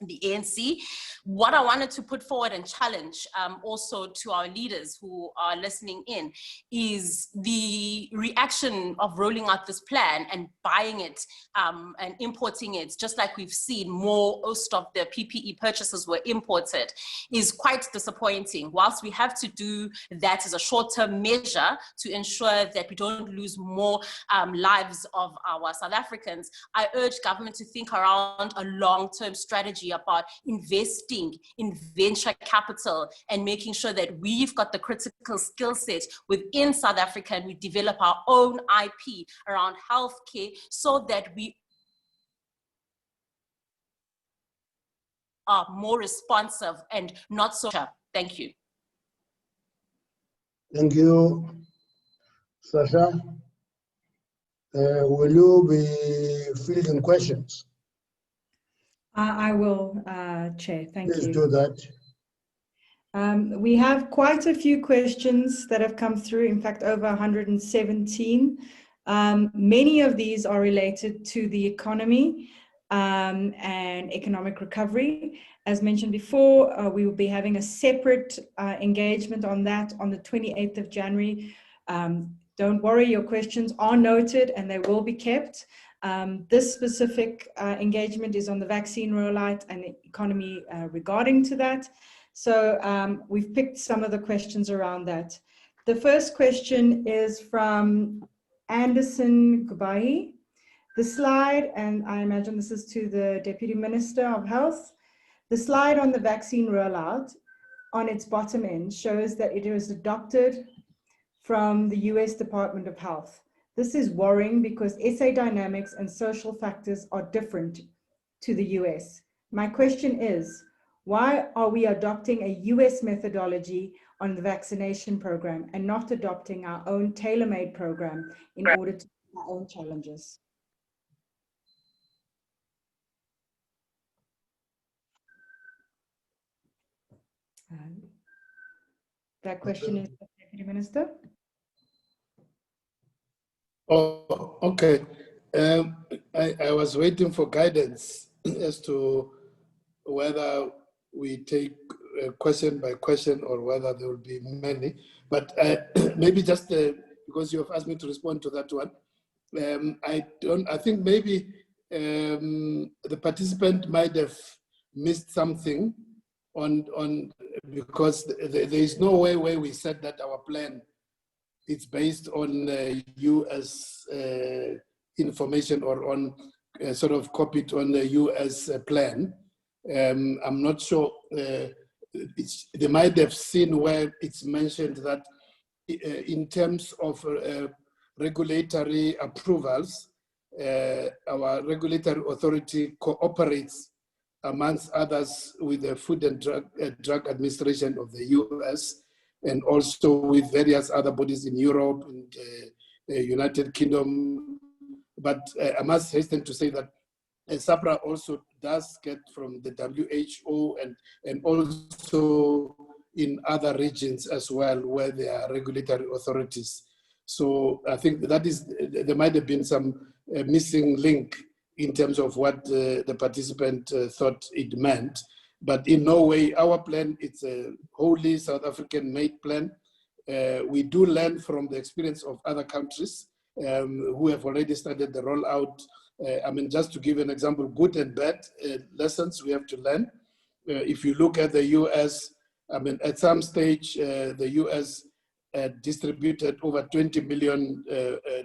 the ANC. What I wanted to put forward and challenge also to our leaders who are listening in is the reaction of rolling out this plan and buying it and importing it, just like we've seen most of the PPE purchases were imported, is quite disappointing. Whilst we have to do that as a short-term measure to ensure that we don't lose more lives of our South Africans, I urge government to think around a long-term strategy about investing in venture capital and making sure that we've got the critical skill set within South Africa and we develop our own IP around healthcare so that we are more responsive and not so. Thank you. Thank you, Sasha. Will you be fielding questions? I will, Chair. Thank you. Please do that. We have quite a few questions that have come through, in fact, over 117. Many of these are related to the economy and economic recovery. As mentioned before, we will be having a separate engagement on that on the 28th of January. Don't worry, your questions are noted and they will be kept. This specific engagement is on the vaccine rollout and the economy regarding to that. So we've picked some of the questions around that. The first question is from Anderson Gubahi. The slide, and I imagine this is to the Deputy Minister of Health, the slide on the vaccine rollout on its bottom end shows that it was adopted from the US Department of Health. This is worrying because SA dynamics and social factors are different to the US. My question is, why are we adopting a US methodology on the vaccination program and not adopting our own tailor-made program in order to meet our own challenges? That question is the Deputy Minister. Oh, okay. I was waiting for guidance as to whether we take question by question or whether there will be many. But maybe just because you have asked me to respond to that one, I think maybe the participant might have missed something on because there is no way where we said that our plan it's based on US information or on sort of copied on the US plan. I'm not sure, they might have seen where it's mentioned that in terms of regulatory approvals, our regulatory authority cooperates amongst others with the Food and Drug Administration of the US and also with various other bodies in Europe and United Kingdom. But I must hasten to say that SAHPRA also does get from the WHO and also in other regions as well, where there are regulatory authorities. So I think there might have been some missing link in terms of what the participant thought it meant. But in no way, our plan, it's a wholly South African-made plan. We do learn from the experience of other countries who have already started the rollout. I mean, just to give an example, good and bad lessons we have to learn. If you look at the US, I mean, at some stage, the US distributed over 20 million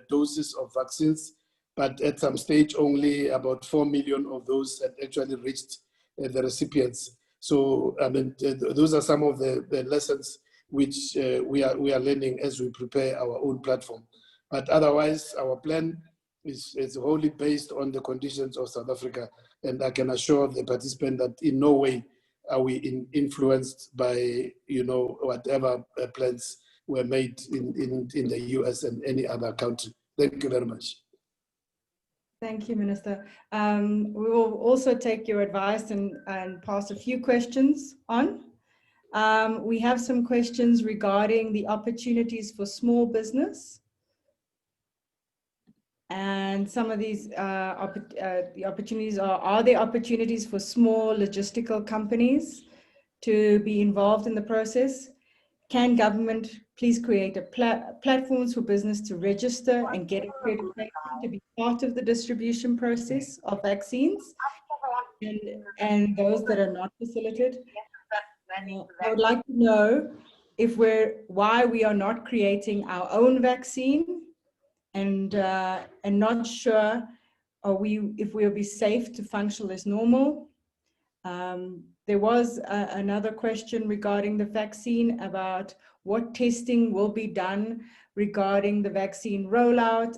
doses of vaccines, but at some stage, only about 4 million of those had actually reached the recipients. So, I mean, those are some of the lessons which we are learning as we prepare our own platform. But otherwise, our plan is wholly based on the conditions of South Africa. And I can assure the participant that in no way are we influenced by, you know, whatever plans were made in the US and any other country. Thank you very much. Thank you, Minister. We will also take your advice and pass a few questions on. We have some questions regarding the opportunities for small business. And some of these the opportunities are there opportunities for small logistical companies to be involved in the process? Can government please create platforms for business to register and get accreditation to be part of the distribution process of vaccines and those that are not facilitated? I would like to know why we are not creating our own vaccine, and not sure if we'll be safe to function as normal. There was another question regarding the vaccine about what testing will be done regarding the vaccine rollout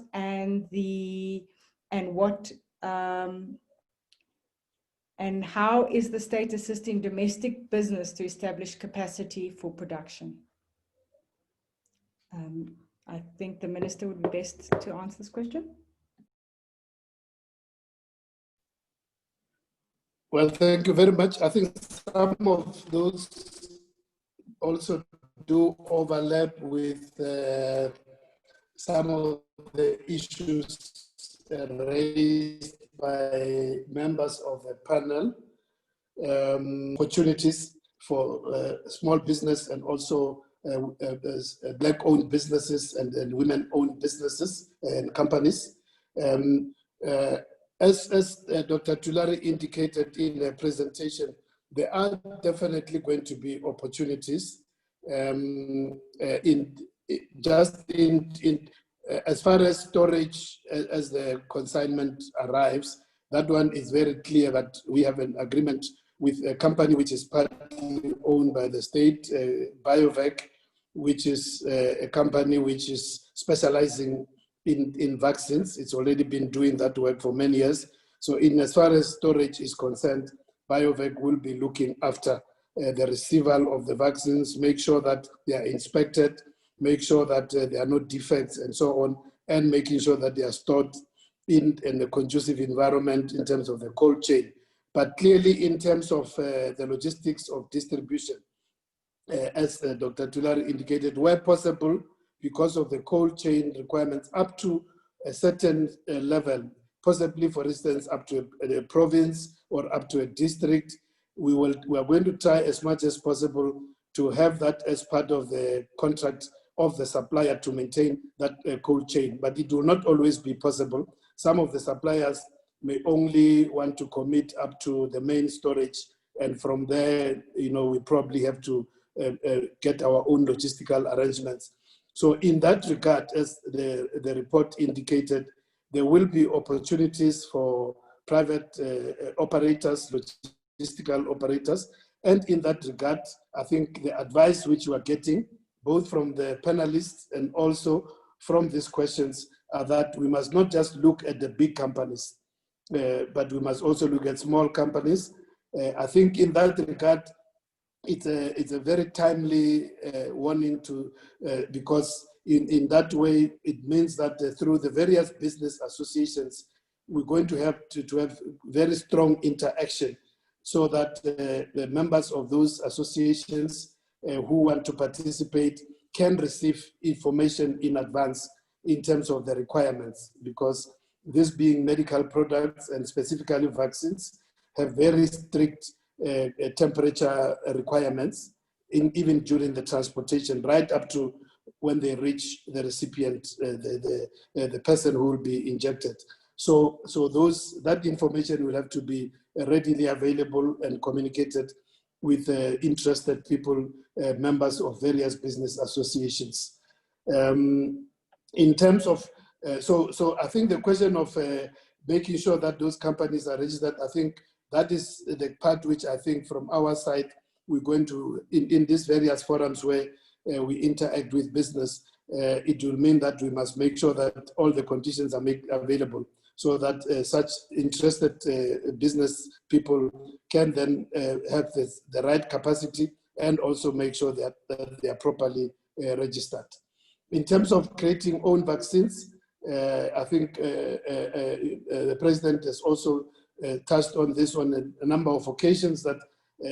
and how is the state assisting domestic business to establish capacity for production? I think the Minister would be best to answer this question. Well, thank you very much. I think some of those also do overlap with some of the issues raised by members of the panel, opportunities for small business and also Black-owned businesses and women-owned businesses and companies. As Dr. Tulare indicated in the presentation, there are definitely going to be opportunities as far as storage, as the consignment arrives. That one is very clear that we have an agreement with a company which is partly owned by the state, BioVac, which is a company which is specializing in vaccines. It's already been doing that work for many years. So as far as storage is concerned, BioVac will be looking after the receival of the vaccines, make sure that they are inspected, make sure that there are no defects and so on, and making sure that they are stored in a conducive environment in terms of the cold chain. But clearly in terms of the logistics of distribution, as Dr. Tulare indicated, where possible, because of the cold chain requirements up to a certain level, possibly, for instance, up to a province or up to a district, we are going to try as much as possible to have that as part of the contract of the supplier to maintain that cold chain. But it will not always be possible. Some of the suppliers may only want to commit up to the main storage, and from there, we probably have to get our own logistical arrangements. So in that regard, as the report indicated, there will be opportunities for private operators, logistical operators. And in that regard, I think the advice which we are getting, both from the panelists and also from these questions, are that we must not just look at the big companies, but we must also look at small companies. I think in that regard, it's a very timely warning because in that way, it means that through the various business associations, we're going to have to have very strong interaction so that the members of those associations who want to participate can receive information in advance in terms of the requirements, because this being medical products and specifically vaccines have very strict temperature requirements even during the transportation, right up to when they reach the recipient, the person who will be injected. So that information will have to be readily available and communicated with interested people, members of various business associations. In terms of, so I think the question of making sure that those companies are registered, I think that is the part which I think from our side, we're going to, in these various forums where we interact with business, it will mean that we must make sure that all the conditions are made available so that such interested business people can then have the right capacity and also make sure that they are properly registered. In terms of creating own vaccines, I think the President has also touched on this on a number of occasions, that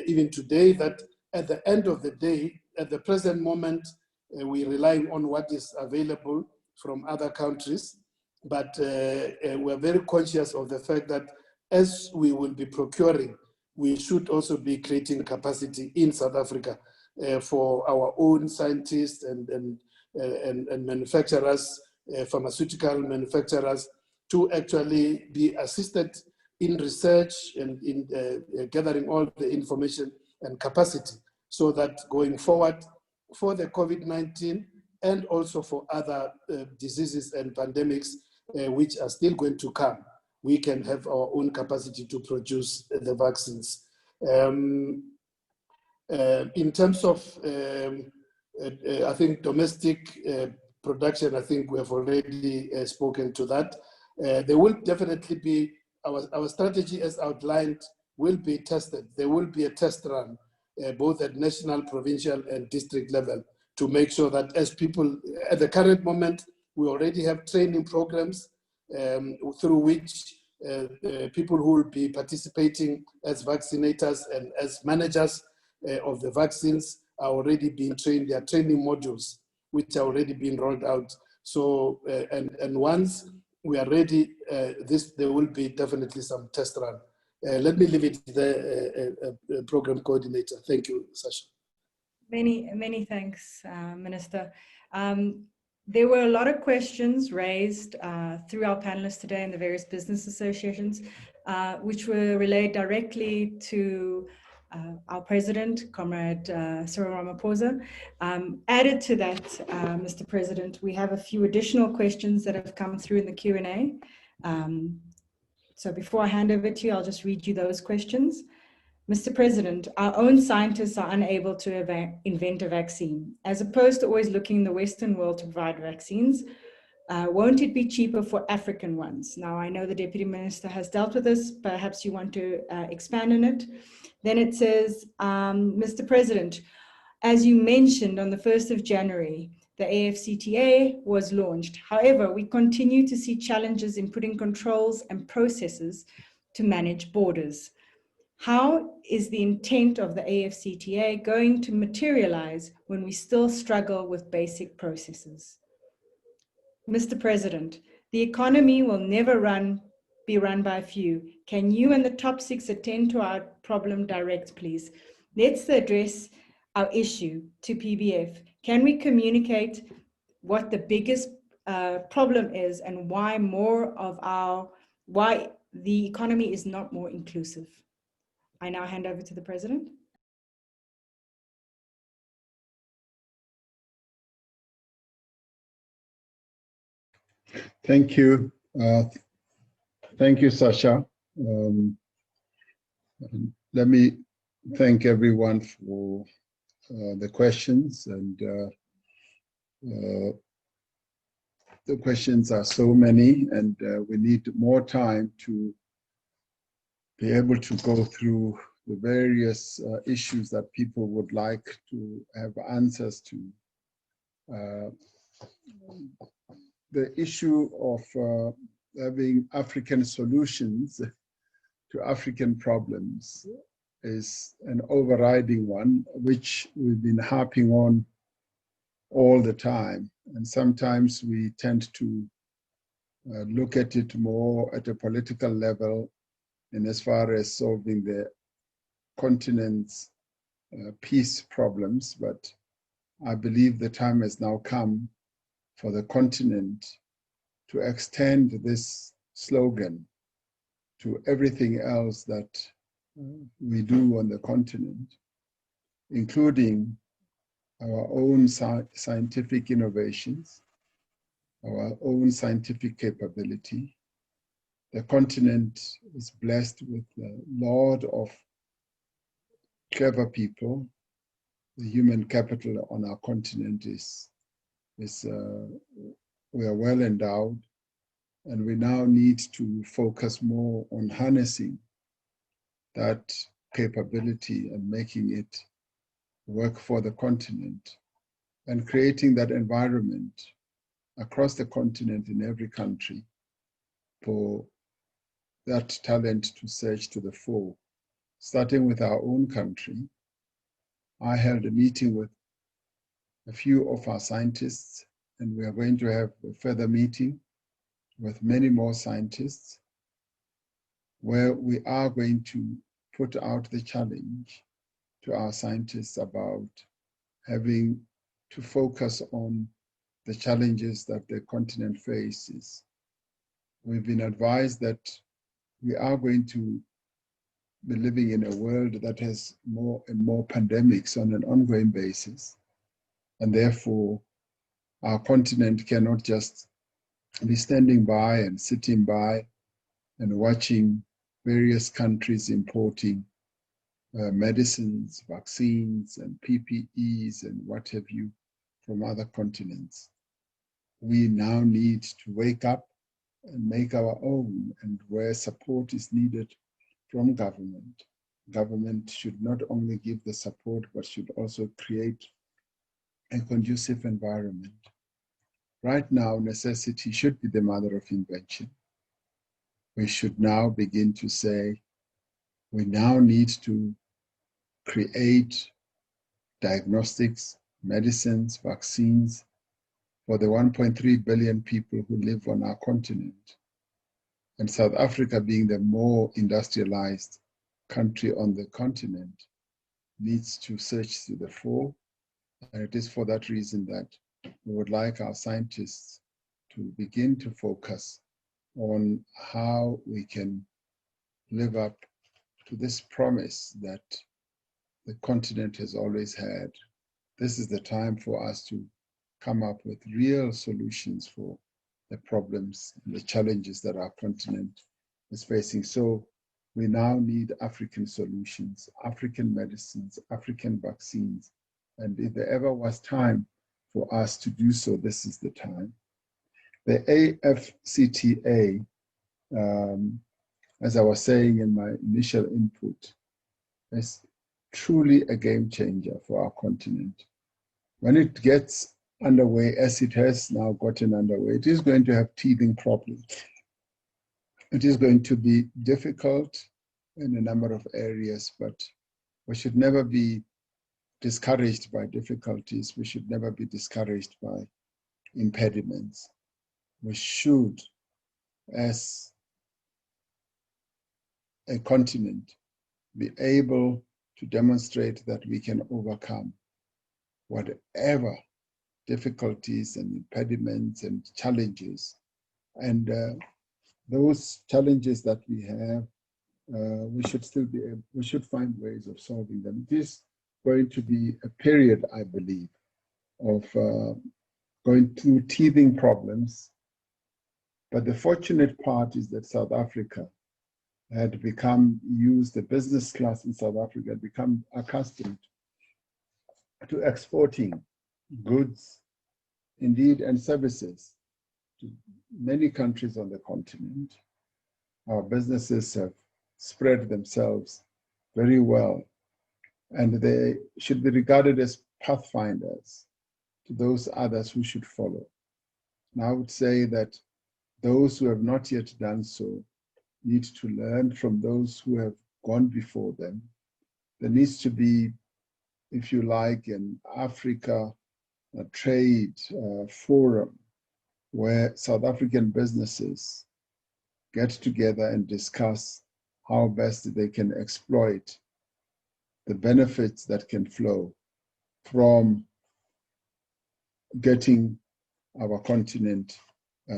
even today, that at the end of the day, at the present moment, we're relying on what is available from other countries, but we're very conscious of the fact that as we will be procuring, we should also be creating capacity in South Africa for our own scientists and manufacturers, pharmaceutical manufacturers, to actually be assisted in research and in gathering all the information and capacity, so that going forward for the COVID-19 and also for other diseases and pandemics which are still going to come, we can have our own capacity to produce the vaccines. In terms of, I think, domestic production, I think we have already spoken to that. There will definitely be, our strategy as outlined will be tested. There will be a test run, both at national, provincial, and district level, to make sure that as people, at the current moment, we already have training programs through which people who will be participating as vaccinators and as managers of the vaccines are already being trained. There are training modules which are already being rolled out. So, and once we are ready, there will be definitely some test run. Let me leave it to the program coordinator. Thank you, Sasha. Many thanks, Minister. There were a lot of questions raised through our panelists today and the various business associations, which were relayed directly to our President, Comrade Cyril Ramaphosa. Added to that, Mr. President, we have a few additional questions that have come through in the Q&A. So before I hand over to you, I'll just read you those questions. Mr. President, our own scientists are unable to invent a vaccine. As opposed to always looking in the Western world to provide vaccines, won't it be cheaper for African ones? Now, I know the Deputy Minister has dealt with this. Perhaps you want to expand on it. Then it says, Mr. President, as you mentioned on the 1st of January, the AfCFTA was launched. However, we continue to see challenges in putting controls and processes to manage borders. How is the intent of the AfCFTA going to materialize when we still struggle with basic processes? Mr. President, the economy will never be run by a few. Can you and the top 6 attend to our problem direct, please? Let's address our issue to PBF. Can we communicate what the biggest problem is and why the economy is not more inclusive? I now hand over to the President. Thank you. Thank you, Sasha. Let me thank everyone for the questions, and the questions are so many, and we need more time to be able to go through the various issues that people would like to have answers to. The issue of having African solutions to African problems is an overriding one, which we've been harping on all the time. And sometimes we tend to look at it more at a political level and as far as solving the continent's peace problems. But I believe the time has now come for the continent to extend this slogan to everything else that we do on the continent, including our own scientific innovations, our own scientific capability. The continent is blessed with a lot of clever people. The human capital on our continent we are well endowed, and we now need to focus more on harnessing that capability and making it work for the continent and creating that environment across the continent in every country for that talent to surge to the fore. Starting with our own country, I held a meeting with a few of our scientists, and we are going to have a further meeting with many more scientists where we are going to put out the challenge to our scientists about having to focus on the challenges that the continent faces. We've been advised that we are going to be living in a world that has more and more pandemics on an ongoing basis. And therefore, our continent cannot just be standing by and sitting by and watching various countries importing medicines, vaccines, and PPEs and what have you from other continents. We now need to wake up and make our own, and where support is needed from government. Government should not only give the support, but should also create a conducive environment. Right now, necessity should be the mother of invention. We should now begin to say, we now need to create diagnostics, medicines, vaccines for the 1.3 billion people who live on our continent. And South Africa, being the more industrialized country on the continent, needs to surge to the fore. And it is for that reason that we would like our scientists to begin to focus on how we can live up to this promise that the continent has always had. This is the time for us to come up with real solutions for the problems and the challenges that our continent is facing. So we now need African solutions, African medicines, African vaccines. And if there ever was time for us to do so, this is the time. The AfCFTA, as I was saying in my initial input, is truly a game changer for our continent. When it gets underway, as it has now gotten underway, it is going to have teething problems. It is going to be difficult in a number of areas, but we should never be discouraged by difficulties. We should never be discouraged by impediments. We should, as a continent, be able to demonstrate that we can overcome whatever difficulties and impediments and challenges. And those challenges that we have, we should find ways of solving them. It is going to be a period, I believe, of going through teething problems. But the fortunate part is that South Africa had the business class in South Africa had become accustomed to exporting goods, indeed, and services to many countries on the continent. Our businesses have spread themselves very well, and they should be regarded as pathfinders to those others who should follow. And I would say that those who have not yet done so need to learn from those who have gone before them there needs to be, if you like, an Africa trade forum where South African businesses get together and discuss how best they can exploit the benefits that can flow from getting our continent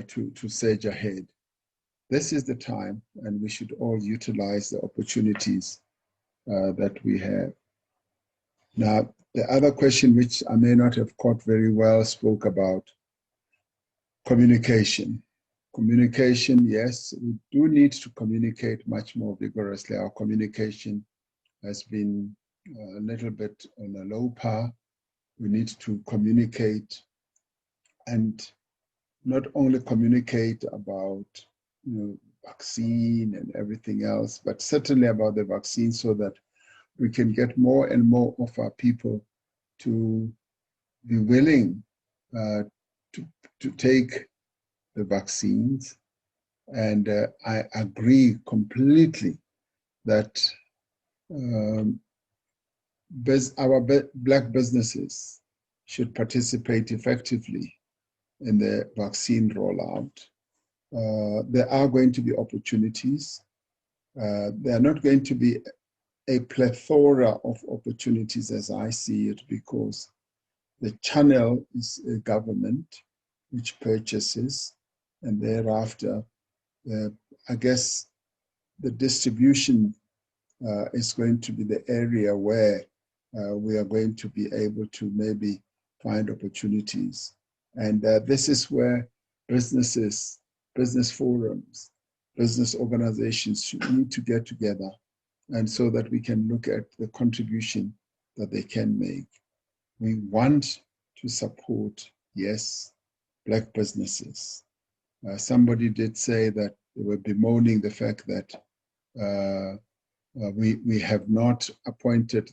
to surge ahead. This is the time, and we should all utilize the opportunities that we have. Now, the other question, which I may not have caught very well, spoke about communication. Communication, yes, we do need to communicate much more vigorously. Our communication has been a little bit on a low par. We need to communicate, and not only communicate about vaccine and everything else, but certainly about the vaccine, so that we can get more and more of our people to be willing to take the vaccines. And I agree completely that our Black businesses should participate effectively in the vaccine rollout. There are going to be opportunities. There are not going to be a plethora of opportunities as I see it, because the channel is a government which purchases, and thereafter, I guess the distribution is going to be the area where we are going to be able to maybe find opportunities. And this is where businesses, business forums, business organizations should need to get together, and so that we can look at the contribution that they can make. We want to support, yes, Black businesses. Somebody did say that they were bemoaning the fact that we have not appointed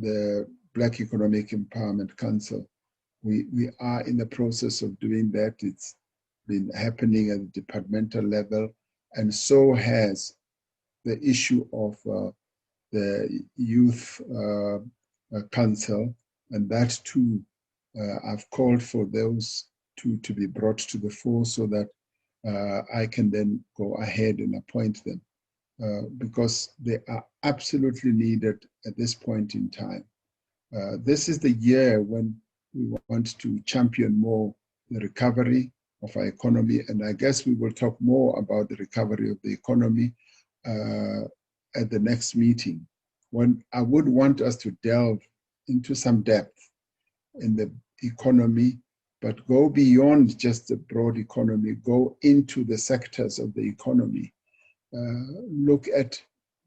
the Black Economic Empowerment Council. We are in the process of doing that. It's been happening at the departmental level, and so has the issue of the Youth Council, and that too, I've called for those two to be brought to the fore, so that I can then go ahead and appoint them, because they are absolutely needed at this point in time. This is the year when we want to champion more the recovery of our economy, and I guess we will talk more about the recovery of the economy at the next meeting, when I would want us to delve into some depth in the economy, but go beyond just the broad economy, go into the sectors of the economy, look at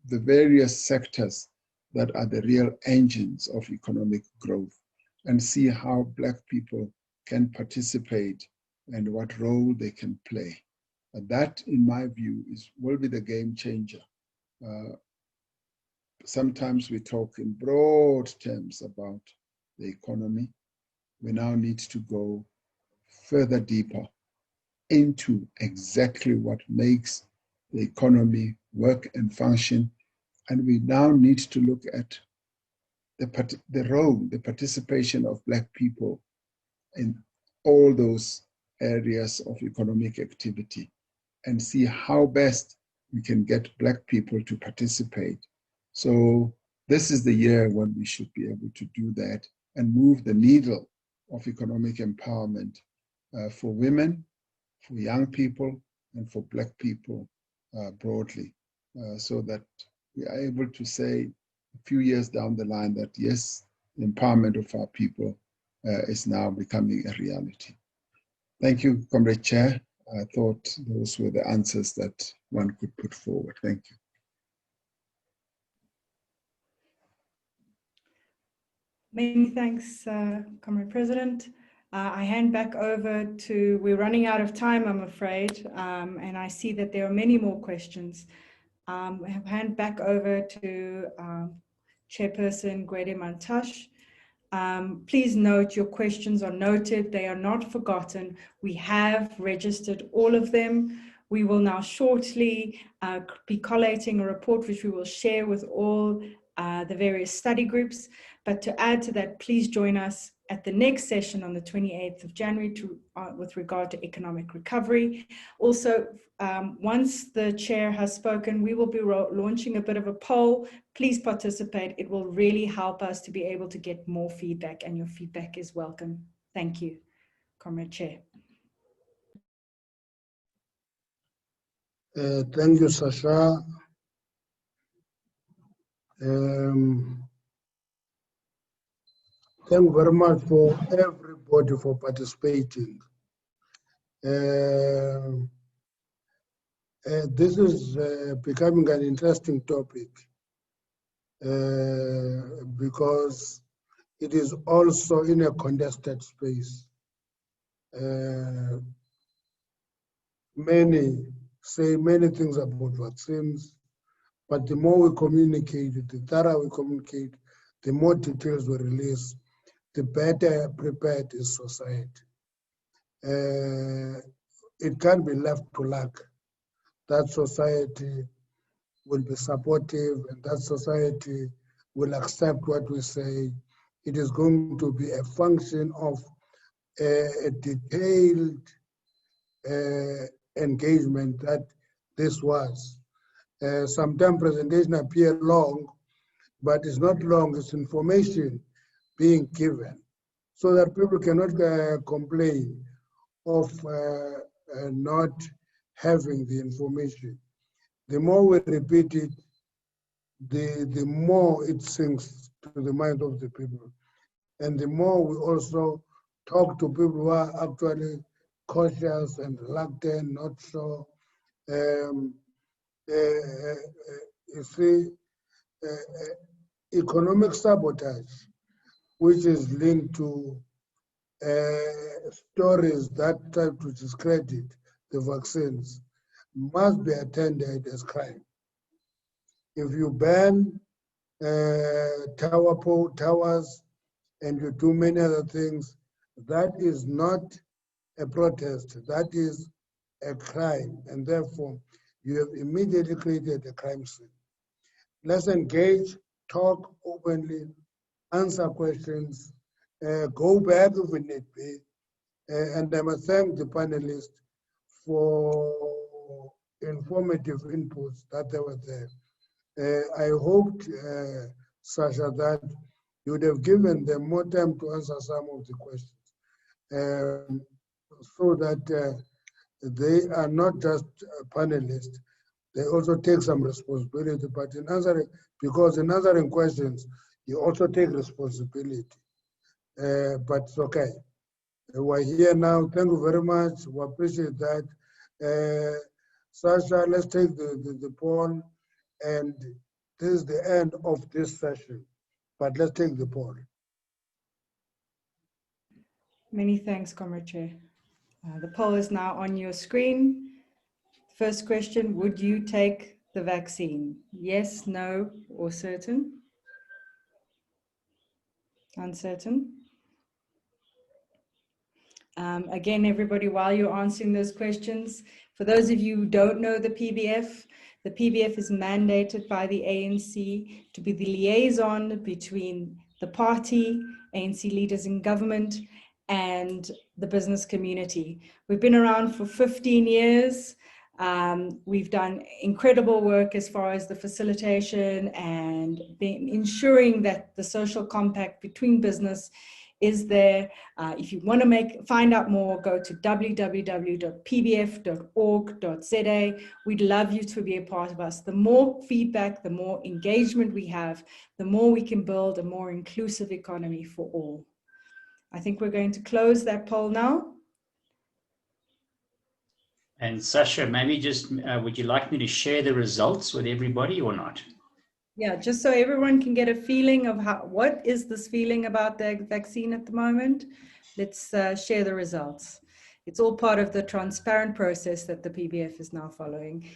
the various sectors that are the real engines of economic growth, and see how Black people can participate and what role they can play. And that, in my view, will be the game changer. Sometimes we talk in broad terms about the economy. We now need to go further deeper into exactly what makes the economy work and function. And we now need to look at the role, the participation of Black people in all those areas of economic activity, and see how best we can get Black people to participate. So this is the year when we should be able to do that and move the needle of economic empowerment for women, for young people, and for Black people broadly, so that we are able to say a few years down the line that yes, the empowerment of our people is now becoming a reality. Thank you, Comrade Chair. I thought those were the answers that one could put forward. Thank you. Many thanks, Comrade President. I hand back over to, we're running out of time, I'm afraid, and I see that there are many more questions. I hand back over to Chairperson Gwede Mantashe. Please note your questions are noted, they are not forgotten. We have registered all of them. We will now shortly be collating a report which we will share with all the various study groups. But to add to that, please join us at the next session on the 28th of January with regard to economic recovery. Also, once the chair has spoken, we will be launching a bit of a poll. Please participate. It will really help us to be able to get more feedback, and your feedback is welcome. Thank you, Comrade Chair. Thank you, Sasha. Thank you very much for everybody for participating. This is becoming an interesting topic because it is also in a contested space. Many say many things about vaccines, but the more we communicate, the thorough we communicate, the more details we release, the better prepared is society. It can't be left to luck. That society will be supportive and that society will accept what we say. It is going to be a function of a detailed engagement that this was. Sometimes presentation appear long, but it's not long, it's information being given so that people cannot complain of not having the information. The more we repeat it, the more it sinks to the mind of the people. And the more we also talk to people who are actually cautious and reluctant, not so. You see, economic sabotage, which is linked to stories that try to discredit the vaccines, must be attended as crime. If you ban towers and you do many other things, that is not a protest, that is a crime, and therefore you have immediately created a crime scene. Let's engage, talk openly, answer questions, go back if we need be, and I must thank the panelists for informative inputs that they were there. I hoped, Sasha, that you would have given them more time to answer some of the questions, so that they are not just panelists, they also take some responsibility, but in answering, because in answering questions, you also take responsibility. But it's okay. We're here now. Thank you very much. We appreciate that. Sasha, let's take the poll, and this is the end of this session, but let's take the poll. Many thanks, Comrade Chair. The poll is now on your screen. First question, would you take the vaccine? Yes, no, or certain? Uncertain? Again, everybody, while you're answering those questions, for those of you who don't know the PBF is mandated by the ANC to be the liaison between the party, ANC leaders in government, and the business community. We've been around for 15 years. We've done incredible work as far as the facilitation and ensuring that the social compact between business is there. If you want to find out more, go to www.pbf.org.za. We'd love you to be a part of us. The more feedback, the more engagement we have, the more we can build a more inclusive economy for all. I think we're going to close that poll now. And Sasha, maybe just, would you like me to share the results with everybody or not? Yeah, just so everyone can get a feeling of what is this feeling about the vaccine at the moment. Let's share the results. It's all part of the transparent process that the PBF is now following.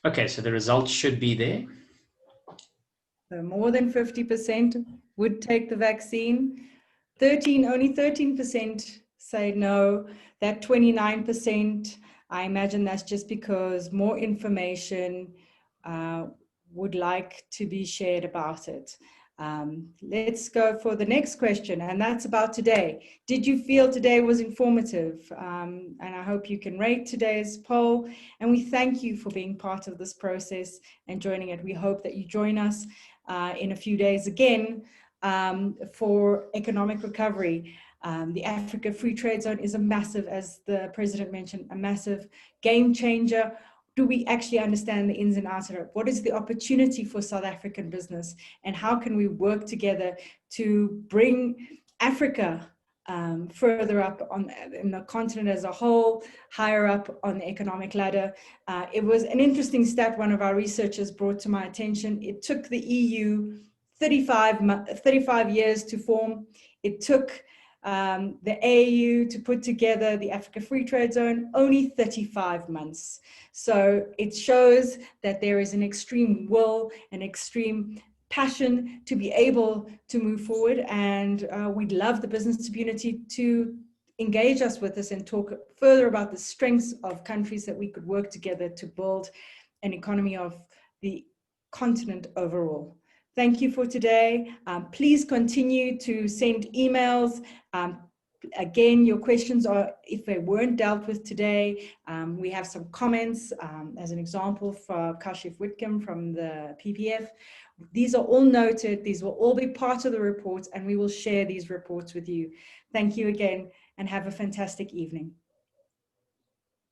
Okay, so the results should be there. So more than 50% would take the vaccine. Only 13% say no. That 29% I imagine that's just because more information would like to be shared about it. Let's go for the next question, and that's about today. Did you feel today was informative? And I hope you can rate today's poll, and we thank you for being part of this process and joining it. We hope that you join us in a few days again for economic recovery. The Africa Free Trade Zone is a massive, as the President mentioned, a massive game changer. Do we actually understand the ins and outs of it? What is the opportunity for South African business? And how can we work together to bring Africa further up in the continent as a whole, higher up on the economic ladder? It was an interesting stat one of our researchers brought to my attention. It took the EU 35 years to form. It took the AU to put together the Africa Free Trade Zone, only 35 months. So it shows that there is an extreme will, an extreme passion to be able to move forward. And we'd love the business community to engage us with this and talk further about the strengths of countries that we could work together to build an economy of the continent overall. Thank you for today. Please continue to send emails. Again, your questions are, if they weren't dealt with today, we have some comments, as an example, for Kashif Whitcomb from the PPF. These are all noted. These will all be part of the reports, and we will share these reports with you. Thank you again, and have a fantastic evening.